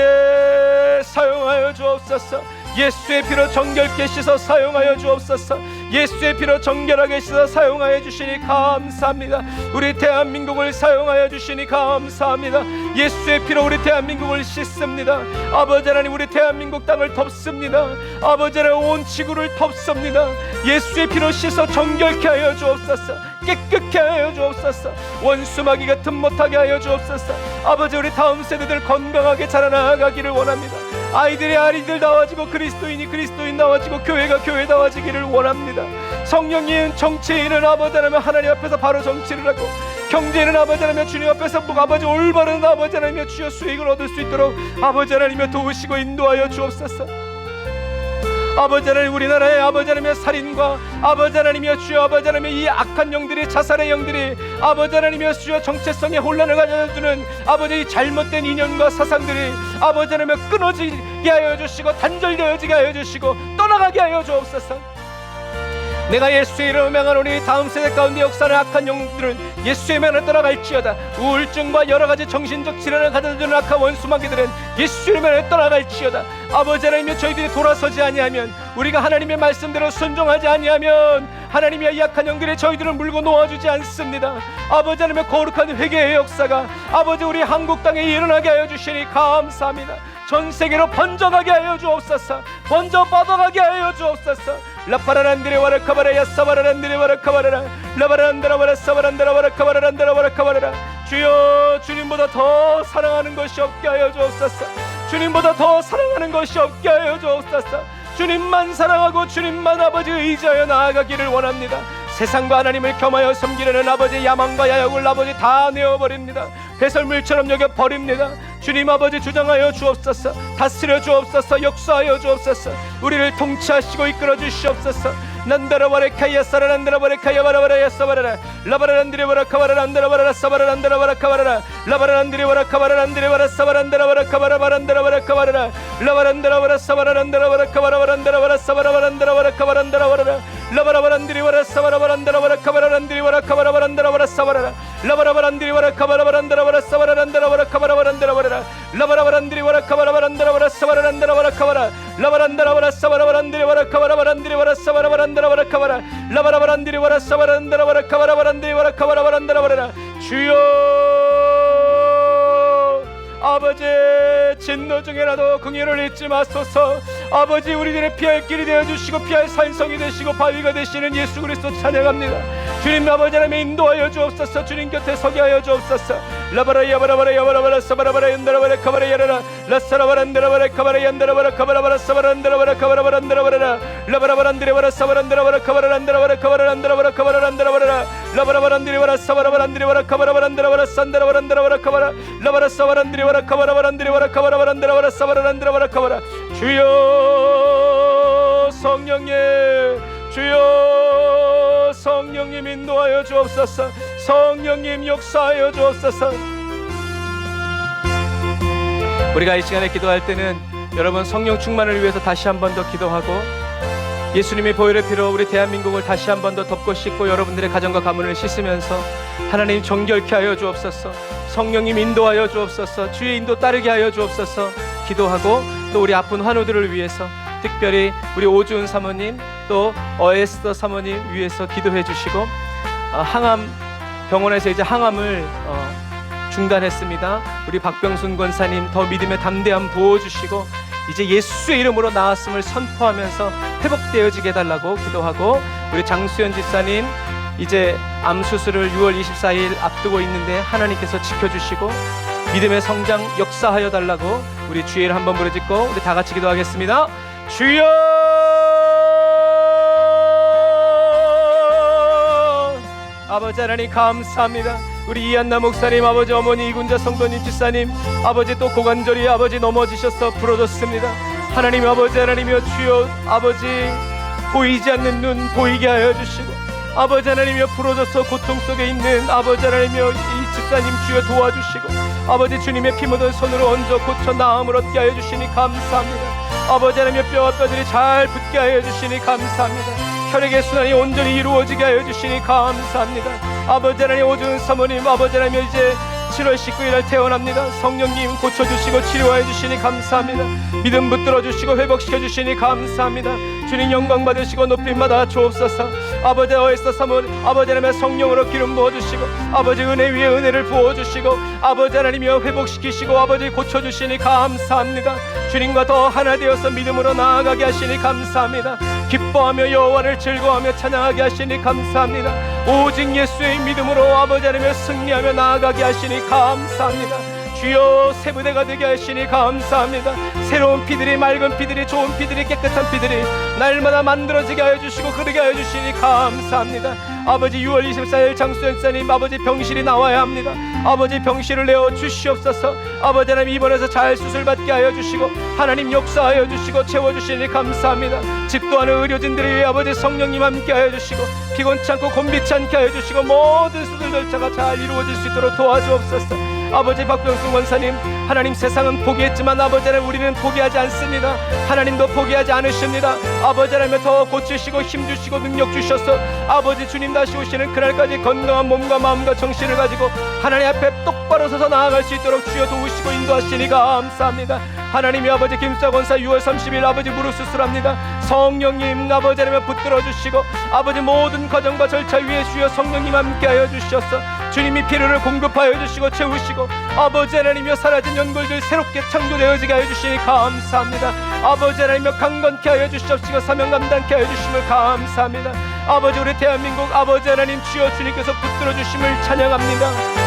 사용하여 주옵소서. 예수의 피로 정결케 씻어 사용하여 주옵소서. 예수의 피로 정결하게 씻어 사용하여 주시니 감사합니다. 우리 대한민국을 사용하여 주시니 감사합니다. 예수의 피로 우리 대한민국을 씻습니다. 아버지 하나님, 우리 대한민국 땅을 덮습니다. 아버지 하나님, 온 지구를 덮습니다. 예수의 피로 씻어 정결케 하여 주옵소서. 깨끗게 하여 주옵소서. 원수 마귀가 틈 못하게 하여 주옵소서. 아버지, 우리 다음 세대들 건강하게 자라나가기를 원합니다. 아이들이 아이들 나와지고 그리스도인이 그리스도인 나와지고 교회가 교회 나와지기를 원합니다. 성령인 정치인은 아버지 하나님, 하나님 앞에서 바로 정치를 하고, 경제인은 아버지 하나님 주님 앞에서 아버지 올바른 아버지 하나님 주여 수익을 얻을 수 있도록 아버지 하나님 도우시고 인도하여 주옵소서. 아버지 하나님, 우리나라의 아버지 하나님의 살인과 아버지 하나님의 주여 아버지 하나님의 이 악한 영들이, 자살의 영들이 아버지 하나님의 주여 정체성의 혼란을 가져주는 아버지 이 잘못된 이념과 사상들이 아버지 하나님의 끊어지게 하여 주시고 단절되어지게 하여 주시고 떠나가게 하여 주옵소서. 내가 예수의 이름으로 명하노니 다음 세대 가운데 역사하는 악한 영들은 예수의 명을 떠나갈지어다. 우울증과 여러가지 정신적 질환을 가져다주는 악한 원수마귀들은 예수의 명을 떠나갈지어다. 아버지 하나님이여, 저희들이 돌아서지 아니하면, 우리가 하나님의 말씀대로 순종하지 아니하면 하나님의 이 악한 영들이 저희들을 물고 놓아주지 않습니다. 아버지 하나님의 거룩한 회개의 역사가 아버지 우리 한국 땅에 일어나게 하여 주시니 감사합니다. 전 세계로 번져가게 하여 주옵소서. 번져 뻗어가게 하여 주옵소서. 라파라란드레와라 카바라야 사바라란드레와라 카바라라 라바란드라와라 사바란드라와라 카바라란드라와라 카바라라. 주여, 주님보다 더 사랑하는 것이 없게 하여 주옵소서. 주님보다 더 사랑하는 것이 없게 하여 주옵소서. 주님만 사랑하고 주님만 아버지 의지하여 나아가기를 원합니다. 세상과 하나님을 겸하여 섬기려는 아버지 야망과 야욕을 아버지 다 내어버립니다. 배설물처럼 여겨버립니다. 주님 아버지 주장하여 주옵소서. 다스려 주옵소서. 역사하여 주옵소서. 우리를 통치하시고 이끌어 주시옵소서. 난다라바레카야 사라란다라바레카야 바라바라야 사바라라 라바라란드레바라 카바라란다라바라 사바라란다라바라 카바라라 라바라란드레바라 카바라란드레바라 사바란다라바라 카바라바란다라바라 카바라라 라바란다라바라 사바라란다라바라 카바라바란다라바라 사바라바란다라바라 카바란다라바라 라바라바란드레바라 사바라바란다라바라 카바라란드레바라 카바라바란다라바라 사바라라 라바라바란드레바라 카바라바란다라바라 사바라란다라바라 카바라바란다라바라 라바라바란드레바라 카바라바란다라바라 사바라란다라바라 카바라 라바란다라바라 사바라바란드레바라 카바라바란드레바라 사바라바란다라바라 카바라 라바라바란드레바라 사바란다라바라 카바라바란드레바라 카바라바란다라바라. 주여 아버지, 진노 중에라도 긍휼을 잊지 마소서. 아버지, 우리들의 피할 길이 되어주시고 피할 산성이 되시고 바위가 되시는 예수 그리스도 찬양합니다. 주님 아버지 하나님 인도하여 주옵소서. 주님 곁에 서게 하여 주옵소서. 라바라 야바라바라 야바라바라 사바라바라 연다라바라 카바라 야라라 라사라바란다라바라 카바라 연다라바라 카바라바라 사바란다라바라 카바라바란다라바라 라바라바란드레바라 사바란다라바라 카바라란다라바라 카바라란다라바라 카바라란다라바라 라바라바란드레바라 사바라바란드레바라 카바라바란다라바라 산다라바란다라바라 카바라 라바라 사바란드레바라 카바라바란드레바라 카바라바란다라바라 사바라란다라바라 카바라. 주여 성령님, 주여 성령님 인도하여 주옵소서. 성령님 역사하여 주옵소서. 우리가 이 시간에 기도할 때는 여러분 성령 충만을 위해서 다시 한 번 더 기도하고, 예수님의 보혈의 피로 우리 대한민국을 다시 한 번 더 덮고 씻고 여러분들의 가정과 가문을 씻으면서 하나님 정결케 하여 주옵소서. 성령님 인도하여 주옵소서. 주의 인도 따르게 하여 주옵소서. 기도하고, 또 우리 아픈 환우들을 위해서, 특별히 우리 오주은 사모님, 또 어에스더 사모님 위해서 기도해 주시고, 항암 병원에서 이제 항암을 중단했습니다. 우리 박병순 권사님 더 믿음의 담대함 부어주시고 이제 예수의 이름으로 나았음을 선포하면서 회복되어지게 해달라고 기도하고, 우리 장수연 집사님 이제 암 수술을 6월 24일 앞두고 있는데 하나님께서 지켜주시고 믿음의 성장 역사하여 달라고 우리 주의 이름 한번 부르짖고 우리 다 같이 기도하겠습니다. 주여 아버지 하나님 감사합니다. 우리 이한나 목사님, 아버지 어머니 이군자 성도님 집사님, 아버지 또 고관절이 아버지 넘어지셔서 부러졌습니다. 하나님 아버지 하나님이여 주여, 아버지 보이지 않는 눈 보이게 하여 주시고, 아버지 하나님이여 부러져서 고통 속에 있는 아버지 하나님이여 이 집사님 주여 도와주시고, 아버지 주님의 피 묻은 손으로 얹어 고쳐 나음을 얻게 하여 주시니 감사합니다. 아버지 하나님이여 뼈와 뼈들이 잘 붙게 하여 주시니 감사합니다. 혈액의 순환이 온전히 이루어지게 하여 주시니 감사합니다. 아버지 하나님 오준 사모님, 아버지 하나님 이제 7월 19일 날 태어납니다. 성령님 고쳐주시고 치료하여 주시니 감사합니다. 믿음 붙들어 주시고 회복시켜 주시니 감사합니다. 주님 영광 받으시고 높임 받아 주옵소서. 아버지 어에서 사모님, 아버지 하나님의 성령으로 기름 부어주시고, 아버지 은혜 위에 은혜를 부어주시고, 아버지 하나님이여 회복시키시고, 아버지 고쳐주시니 감사합니다. 주님과 더 하나 되어서 믿음으로 나아가게 하시니 감사합니다. 기뻐하며 여호와를 즐거워하며 찬양하게 하시니 감사합니다. 오직 예수의 믿음으로 아버지 하나님의 승리하며 나아가게 하시니 감사합니다. 주여 세부대가 되게 하시니 감사합니다. 새로운 피들이, 맑은 피들이, 좋은 피들이, 깨끗한 피들이 날마다 만들어지게 하여 주시고 흐르게 하여 주시니 감사합니다. 아버지 6월 24일 장수연사님 아버지 병실이 나와야 합니다. 아버지 병실을 내어 주시옵소서. 아버지 하나님 입원해서 잘 수술받게 하여 주시고, 하나님 역사하여 주시고 채워주시니 감사합니다. 집도하는 의료진들을 위해 아버지 성령님 함께 하여 주시고, 피곤치 않고 곤비치 않게 하여 주시고, 모든 수술 절차가 잘 이루어질 수 있도록 도와주옵소서. 아버지 박병승 원사님, 하나님 세상은 포기했지만 아버지 하나님 우리는 포기하지 않습니다. 하나님도 포기하지 않으십니다. 아버지 하나님 더 고치시고 힘주시고 능력 주셔서 아버지 주님 다시 오시는 그날까지 건강한 몸과 마음과 정신을 가지고 하나님 앞에 똑바로 서서 나아갈 수 있도록 주여 도우시고 인도하시니 감사합니다. 하나님이 아버지 김수아 권사 6월 30일 아버지 무릎 수술합니다. 성령님 아버지 하나님 붙들어 주시고, 아버지 모든 과정과 절차 위에 주여 성령님 함께하여 주셔서 주님이 필요를 공급하여 주시고 채우시고, 아버지 하나님이여 사라진 연골들 새롭게 창조되어지게 하여 주시니 감사합니다. 아버지 하나님이여 강건케 하여 주시옵시고 사명 감당케 하여 주심을 감사합니다. 아버지 우리 대한민국 아버지 하나님 주여 주님께서 붙들어 주심을 찬양합니다.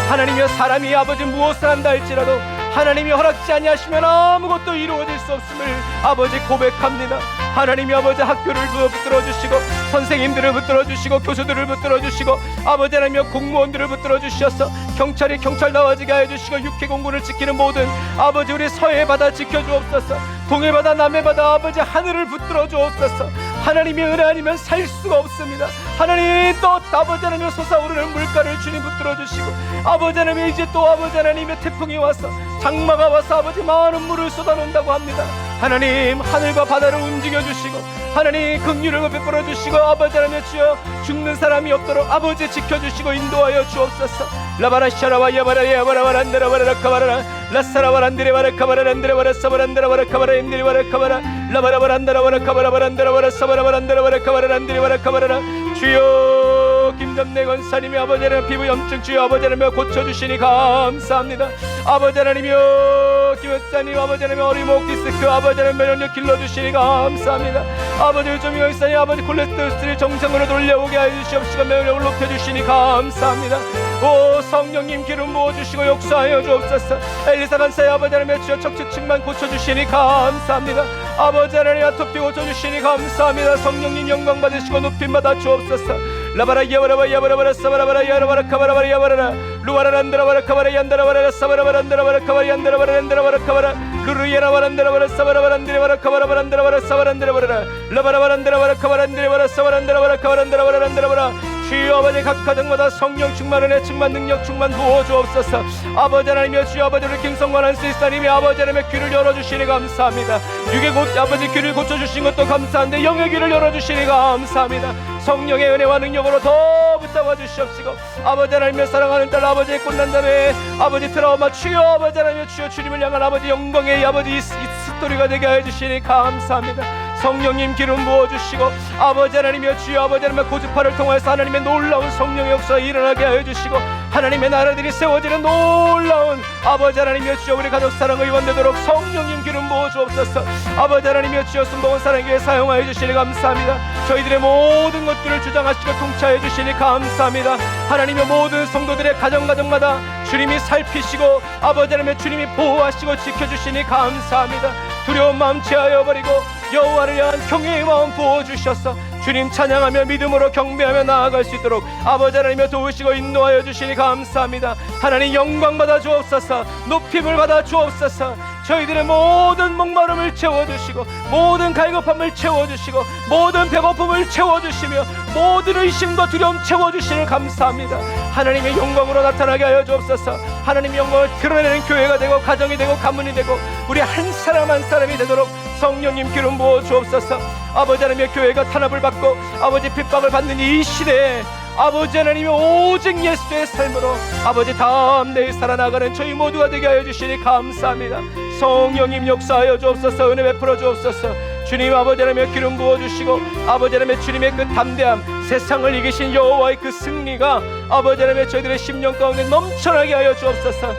하나님이여 사람이 아버지 무엇을 한다 할지라도 하나님이 허락지 아니하시면 아무것도 이루어질 수 없음을 아버지 고백합니다. 하나님이 아버지 학교를 붙들어 주시고, 선생님들을 붙들어 주시고, 교수들을 붙들어 주시고, 아버지 하나님이여 공무원들을 붙들어 주셔서 경찰이 경찰 나와지게 하여 주시고, 육해공군을 지키는 모든 아버지 우리 서해 바다 지켜 주옵소서. 동해 바다 남해 바다 아버지 하늘을 붙들어 주옵소서. 하나님의 은혜 아니면 살 수가 없습니다. 하나님 또 아버지 하나님의 솟아오르는 물가를 주님 붙들어 주시고, 아버지 하나님 이제 또 아버지 하나님의 태풍이 와서 장마가 와서 아버지 많은 물을 쏟아놓는다고 합니다. 하나님 하늘과 바다를 움직여 주시고, 하나님 긍휼을 베풀어 주시고, 아버지 하나님 주여 죽는 사람이 없도록 아버지 지켜주시고 인도하여 주옵소서. 라바라 샤라와 야바라 야바라바라 안데라바라 카바라 라사라바라 안데레바라 카바라 안데레바라 사바라 안데라바라 카바라 인데레바라 카바라 라바라바라 안데라바라 카바라바라 안데라바라 사바라바라 안데라바라 카바라 안데레바라 카바라. 주여 김남래 권사님이 아버지 하나님 피부 염증 주여 아버지 하나님 고쳐주시니 감사합니다. 아버지 하나님이여 김역사님 아버지 하나님 어리목 디스크 아버지 하나님 면역력 길러주시니 감사합니다. 아버지 요즘 역사님 아버지 콜레스테롤을 정상으로 돌려오게 하여 주시옵시고 면역력을 높여주시니 감사합니다. 오 성령님 기름 부어주시고 역사하여 주옵소서. 엘리사 간사의 아버지 하나님 주여 척추측만 고쳐주시니 감사합니다. 아버지 하나님 아토피 고쳐주시니 감사합니다. 성령님 영광 받으시고 높임 받아 주옵소서. 라바라 야바라바 야바라바라 사바라바라 야라바라 카바라바라 야바라라 루바라 란다라바라 카바라 얀다라바라 사바라바라 란다라바라 카바라 얀다라바라 란다라바라 카바라 루루야라바라 란다라바라 사바라바라 란다라바라 카바라바라 란다라바라 사바란다라바라 라바라바라 란다라바라 카바라 란다라바라 사바란다라바라 카바라 란다라바라 란다라바라. 주여 아버지 각 가정마다 성령 충만 은혜 충만 능력 충만 부어 주옵소서. 아버지 하나님이여 주여 아버지 우리 김성관 한스리스타님이 아버지 하나님의 귀를 열어주시니 감사합니다. 육의 아버지 귀를 고쳐주신 것도 감사한데 영의 귀를 열어주시니 감사합니다. 성령의 은혜와 능력으로 더 붙잡아 주시옵시고, 아버지 하나님의 사랑하는 딸 아버지의 꽃난자매 아버지 트라우마 주여 아버지 하나님의 주여 주님을 향한 아버지 영광의 아버지 이 스토리가 되게 하여 주시니 감사합니다. 성령님 기름 부어주시고, 아버지 하나님이여 주여 아버지 하나님의 고집파를 통해서 하나님의 놀라운 성령의 역사가 일어나게 하여 주시고, 하나님의 나라들이 세워지는 놀라운 아버지 하나님이여 주여 우리 가족 사랑의 의원되도록 성령님 기름 부어주옵소서. 아버지 하나님이여 주여 순복음 사랑교회 사용하여 주시니 감사합니다. 저희들의 모든 것들을 주장하시고 통치하여 주시니 감사합니다. 하나님의 모든 성도들의 가정마다 주님이 살피시고 아버지 하나님의 주님이 보호하시고 지켜주시니 감사합니다. 두려운 마음 제하여 버리고 여호와를 향한 경외의 마음 부어주셔서 주님 찬양하며 믿음으로 경배하며 나아갈 수 있도록 아버지 하나님여 도우시고 인도하여 주시니 감사합니다. 하나님 영광 받아 주옵소서. 높임을 받아 주옵소서. 저희들의 모든 목마름을 채워주시고 모든 갈급함을 채워주시고 모든 배고픔을 채워주시며 모든 의심과 두려움 채워주시니 감사합니다. 하나님의 영광으로 나타나게 하여 주옵소서. 하나님의 영광을 드러내는 교회가 되고 가정이 되고 가문이 되고 우리 한 사람 한 사람이 되도록 성령님 기름 부어 주옵소서. 아버지 하나님의 교회가 탄압을 받고 아버지 핍박을 받는 이 시대에 아버지 하나님이 오직 예수의 삶으로 아버지 담대히 살아나가는 저희 모두가 되게 하여 주시니 감사합니다. 성령님 역사하여 주옵소서. 은혜 베풀어 주옵소서. 주님 아버지 하나님의 기름 부어주시고 아버지 하나님의 주님의 그 담대함, 세상을 이기신 여호와의 그 승리가 아버지 하나님의 저희들의 심령 가운데 넘쳐나게 하여 주옵소서.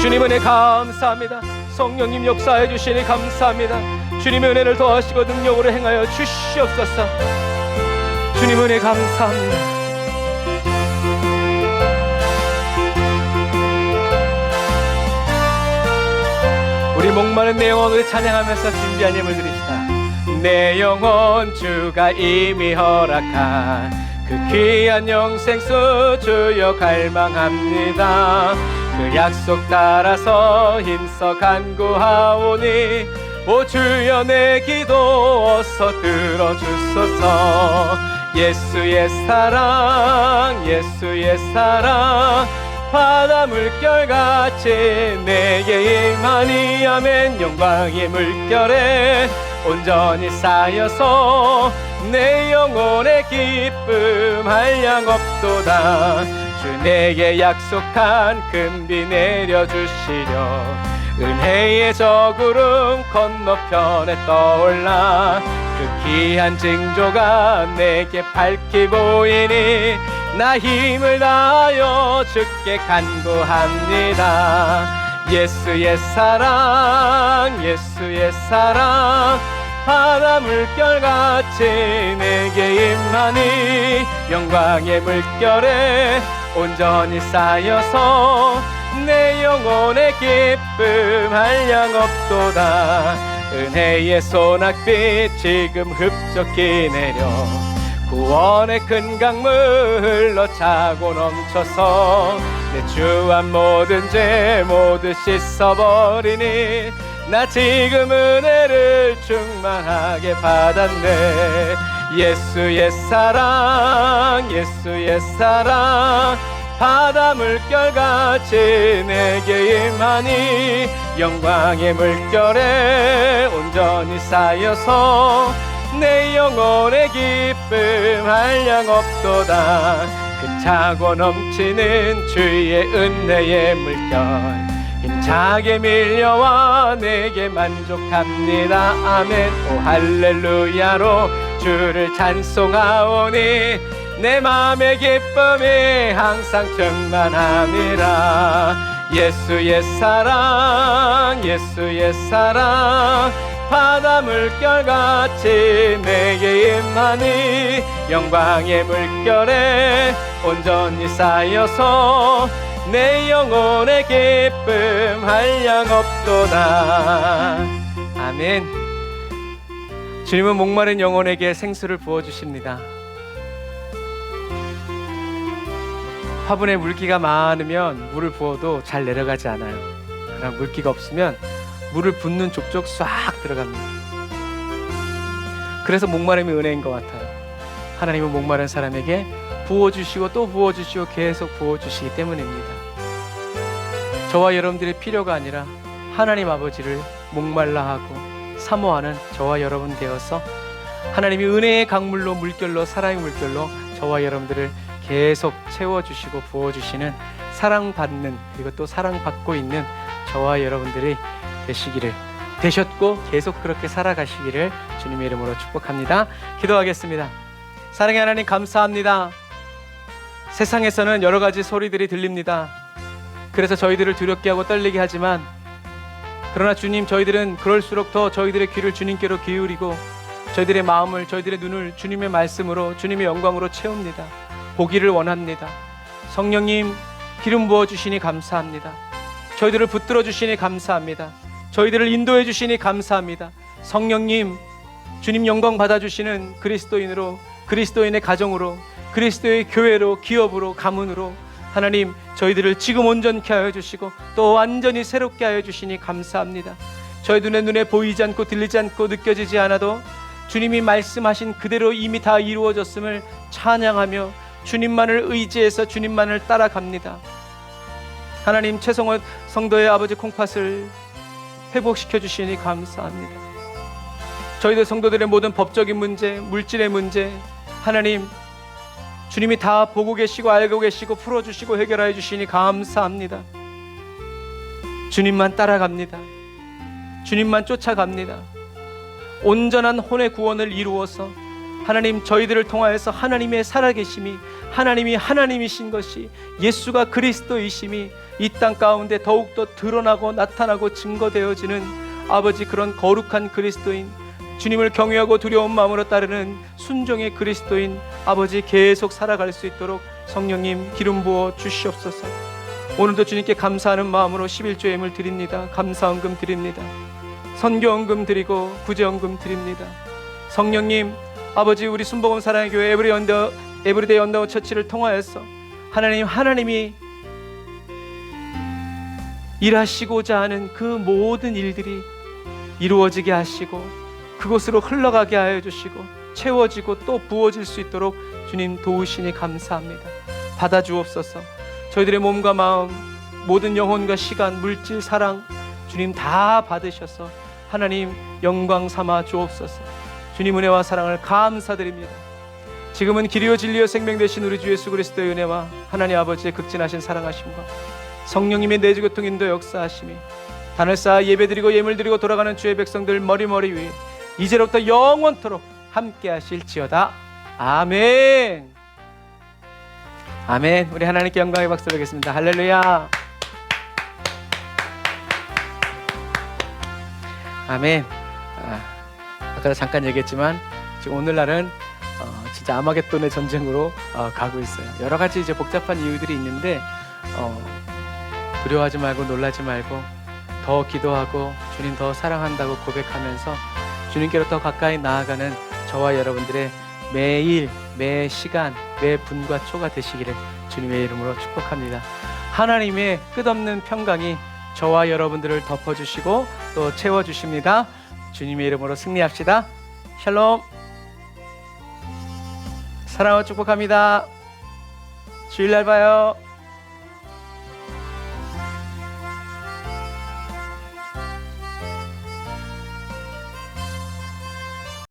주님 은혜 감사합니다. 성령님 역사하여 주시니 감사합니다. 주님의 은혜를 더하시고 능력으로 행하여 주시옵소서. 주님 은혜 감사합니다. 우리 목마른 내 영혼 우리 찬양하면서 준비한 예물 드립시다. 내 영혼 주가 이미 허락한 그 귀한 영생수 주여 갈망합니다. 그 약속 따라서 힘써 간구하오니 오 주여 내 기도 어서 들어주소서. 예수의 사랑 예수의 사랑 바다 물결같이 내게 임하니 아멘. 영광의 물결에 온전히 쌓여서 내 영혼의 기쁨 한량 없도다. 주 내게 약속한 금비 내려주시려 은혜의 저구름 건너편에 떠올라 그 귀한 징조가 내게 밝히 보이니 나 힘을 다하여 주께 간구합니다. 예수의 사랑 예수의 사랑 바다 물결같이 내게 임하니 영광의 물결에 온전히 쌓여서 내 영혼의 기쁨 한량 없도다. 은혜의 소낙빛 지금 흡족히 내려 구원의 큰 강물 흘러차고 넘쳐서 내 주한 모든 죄 모두 씻어버리니 나 지금 은혜를 충만하게 받았네. 예수의 사랑 예수의 사랑 바다 물결같이 내게 임하니 영광의 물결에 온전히 쌓여서 내 영혼의 기쁨 한량 없도다. 그 차고 넘치는 주의 은혜의 물결 힘차게 밀려와 내게 만족합니다. 아멘. 오 할렐루야로 주를 찬송하오니 내 맘의 기쁨이 항상 충만함이라. 예수의 사랑 예수의 사랑 바다 물결같이 내게 임하니 영광의 물결에 온전히 쌓여서 내 영혼의 기쁨 한량 없도다. 아멘. 주님은 목마른 영혼에게 생수를 부어주십니다. 화분에 물기가 많으면 물을 부어도 잘 내려가지 않아요. 그러나 물기가 없으면 물을 붓는 족족 싹 들어갑니다. 그래서 목마름이 은혜인 것 같아요. 하나님은 목마른 사람에게 부어주시고 또 부어주시고 계속 부어주시기 때문입니다. 저와 여러분들의 필요가 아니라 하나님 아버지를 목말라 하고 사모하는 저와 여러분 되어서 하나님이 은혜의 강물로 물결로 사랑의 물결로 저와 여러분들을 계속 채워주시고 부어주시는 사랑받는 그리고 또 사랑받고 있는 저와 여러분들이 되셨고 계속 그렇게 살아가시기를 주님의 이름으로 축복합니다. 기도하겠습니다. 사랑의 하나님 감사합니다. 세상에서는 여러 가지 소리들이 들립니다. 그래서 저희들을 두렵게 하고 떨리게 하지만 그러나 주님 저희들은 그럴수록 더 저희들의 귀를 주님께로 기울이고 저희들의 마음을 저희들의 눈을 주님의 말씀으로 주님의 영광으로 채웁니다. 보기를 원합니다. 성령님 기름 부어 주시니 감사합니다. 저희들을 붙들어 주시니 감사합니다. 저희들을 인도해 주시니 감사합니다. 성령님 주님 영광 받아주시는 그리스도인으로, 그리스도인의 가정으로, 그리스도의 교회로, 기업으로, 가문으로 하나님 저희들을 지금 온전케 하여 주시고 또 완전히 새롭게 하여 주시니 감사합니다. 저희 눈에 보이지 않고 들리지 않고 느껴지지 않아도 주님이 말씀하신 그대로 이미 다 이루어졌음을 찬양하며 주님만을 의지해서 주님만을 따라갑니다. 하나님 최성원 성도의 아버지 콩팥을 회복시켜 주시니 감사합니다. 저희들 성도들의 모든 법적인 문제, 물질의 문제 하나님 주님이 다 보고 계시고 알고 계시고 풀어주시고 해결하여 주시니 감사합니다. 주님만 따라갑니다. 주님만 쫓아갑니다. 온전한 혼의 구원을 이루어서 하나님 저희들을 통하여서 하나님의 살아계심이, 하나님이 하나님이신 것이, 예수가 그리스도이심이 이 땅 가운데 더욱더 드러나고 나타나고 증거되어지는 아버지 그런 거룩한 그리스도인, 주님을 경외하고 두려운 마음으로 따르는 순종의 그리스도인 아버지 계속 살아갈 수 있도록 성령님 기름 부어 주시옵소서. 오늘도 주님께 감사하는 마음으로 11조 예물 드립니다. 감사헌금 드립니다. 선교헌금 드리고 구제헌금 드립니다. 성령님 아버지 우리 순복음 사랑의 교회 에브리데이 언더우 처치를 통하여서 하나님이 일하시고자 하는 그 모든 일들이 이루어지게 하시고 그곳으로 흘러가게 하여 주시고 채워지고 또 부어질 수 있도록 주님 도우시니 감사합니다. 받아주옵소서. 저희들의 몸과 마음, 모든 영혼과 시간, 물질, 사랑 주님 다 받으셔서 하나님 영광 삼아 주옵소서. 주님 은혜와 사랑을 감사드립니다. 지금은 길이요 진리요 생명 되신 우리 주 예수 그리스도의 은혜와 하나님 아버지의 극진하신 사랑하심과 성령님의 내주교통 인도 역사하심이 단을 쌓아 예배드리고 예물드리고 돌아가는 주의 백성들 머리머리 위에 이제로부터 영원토록 함께 하실지어다. 아멘. 아멘. 우리 하나님께 영광의 박수를 드리겠습니다. 할렐루야. 아멘. 아까 잠깐 얘기했지만 지금 오늘날은 진짜 아마겟돈의 전쟁으로 가고 있어요. 여러 가지 이제 복잡한 이유들이 있는데 두려워하지 말고 놀라지 말고 더 기도하고 주님 더 사랑한다고 고백하면서 주님께로 더 가까이 나아가는 저와 여러분들의 매일, 매 시간, 매 분과 초가 되시기를 주님의 이름으로 축복합니다. 하나님의 끝없는 평강이 저와 여러분들을 덮어주시고 또 채워주십니다. 주님의 이름으로 승리합시다. 샬롬. 사랑하고 축복합니다. 주일날 봐요.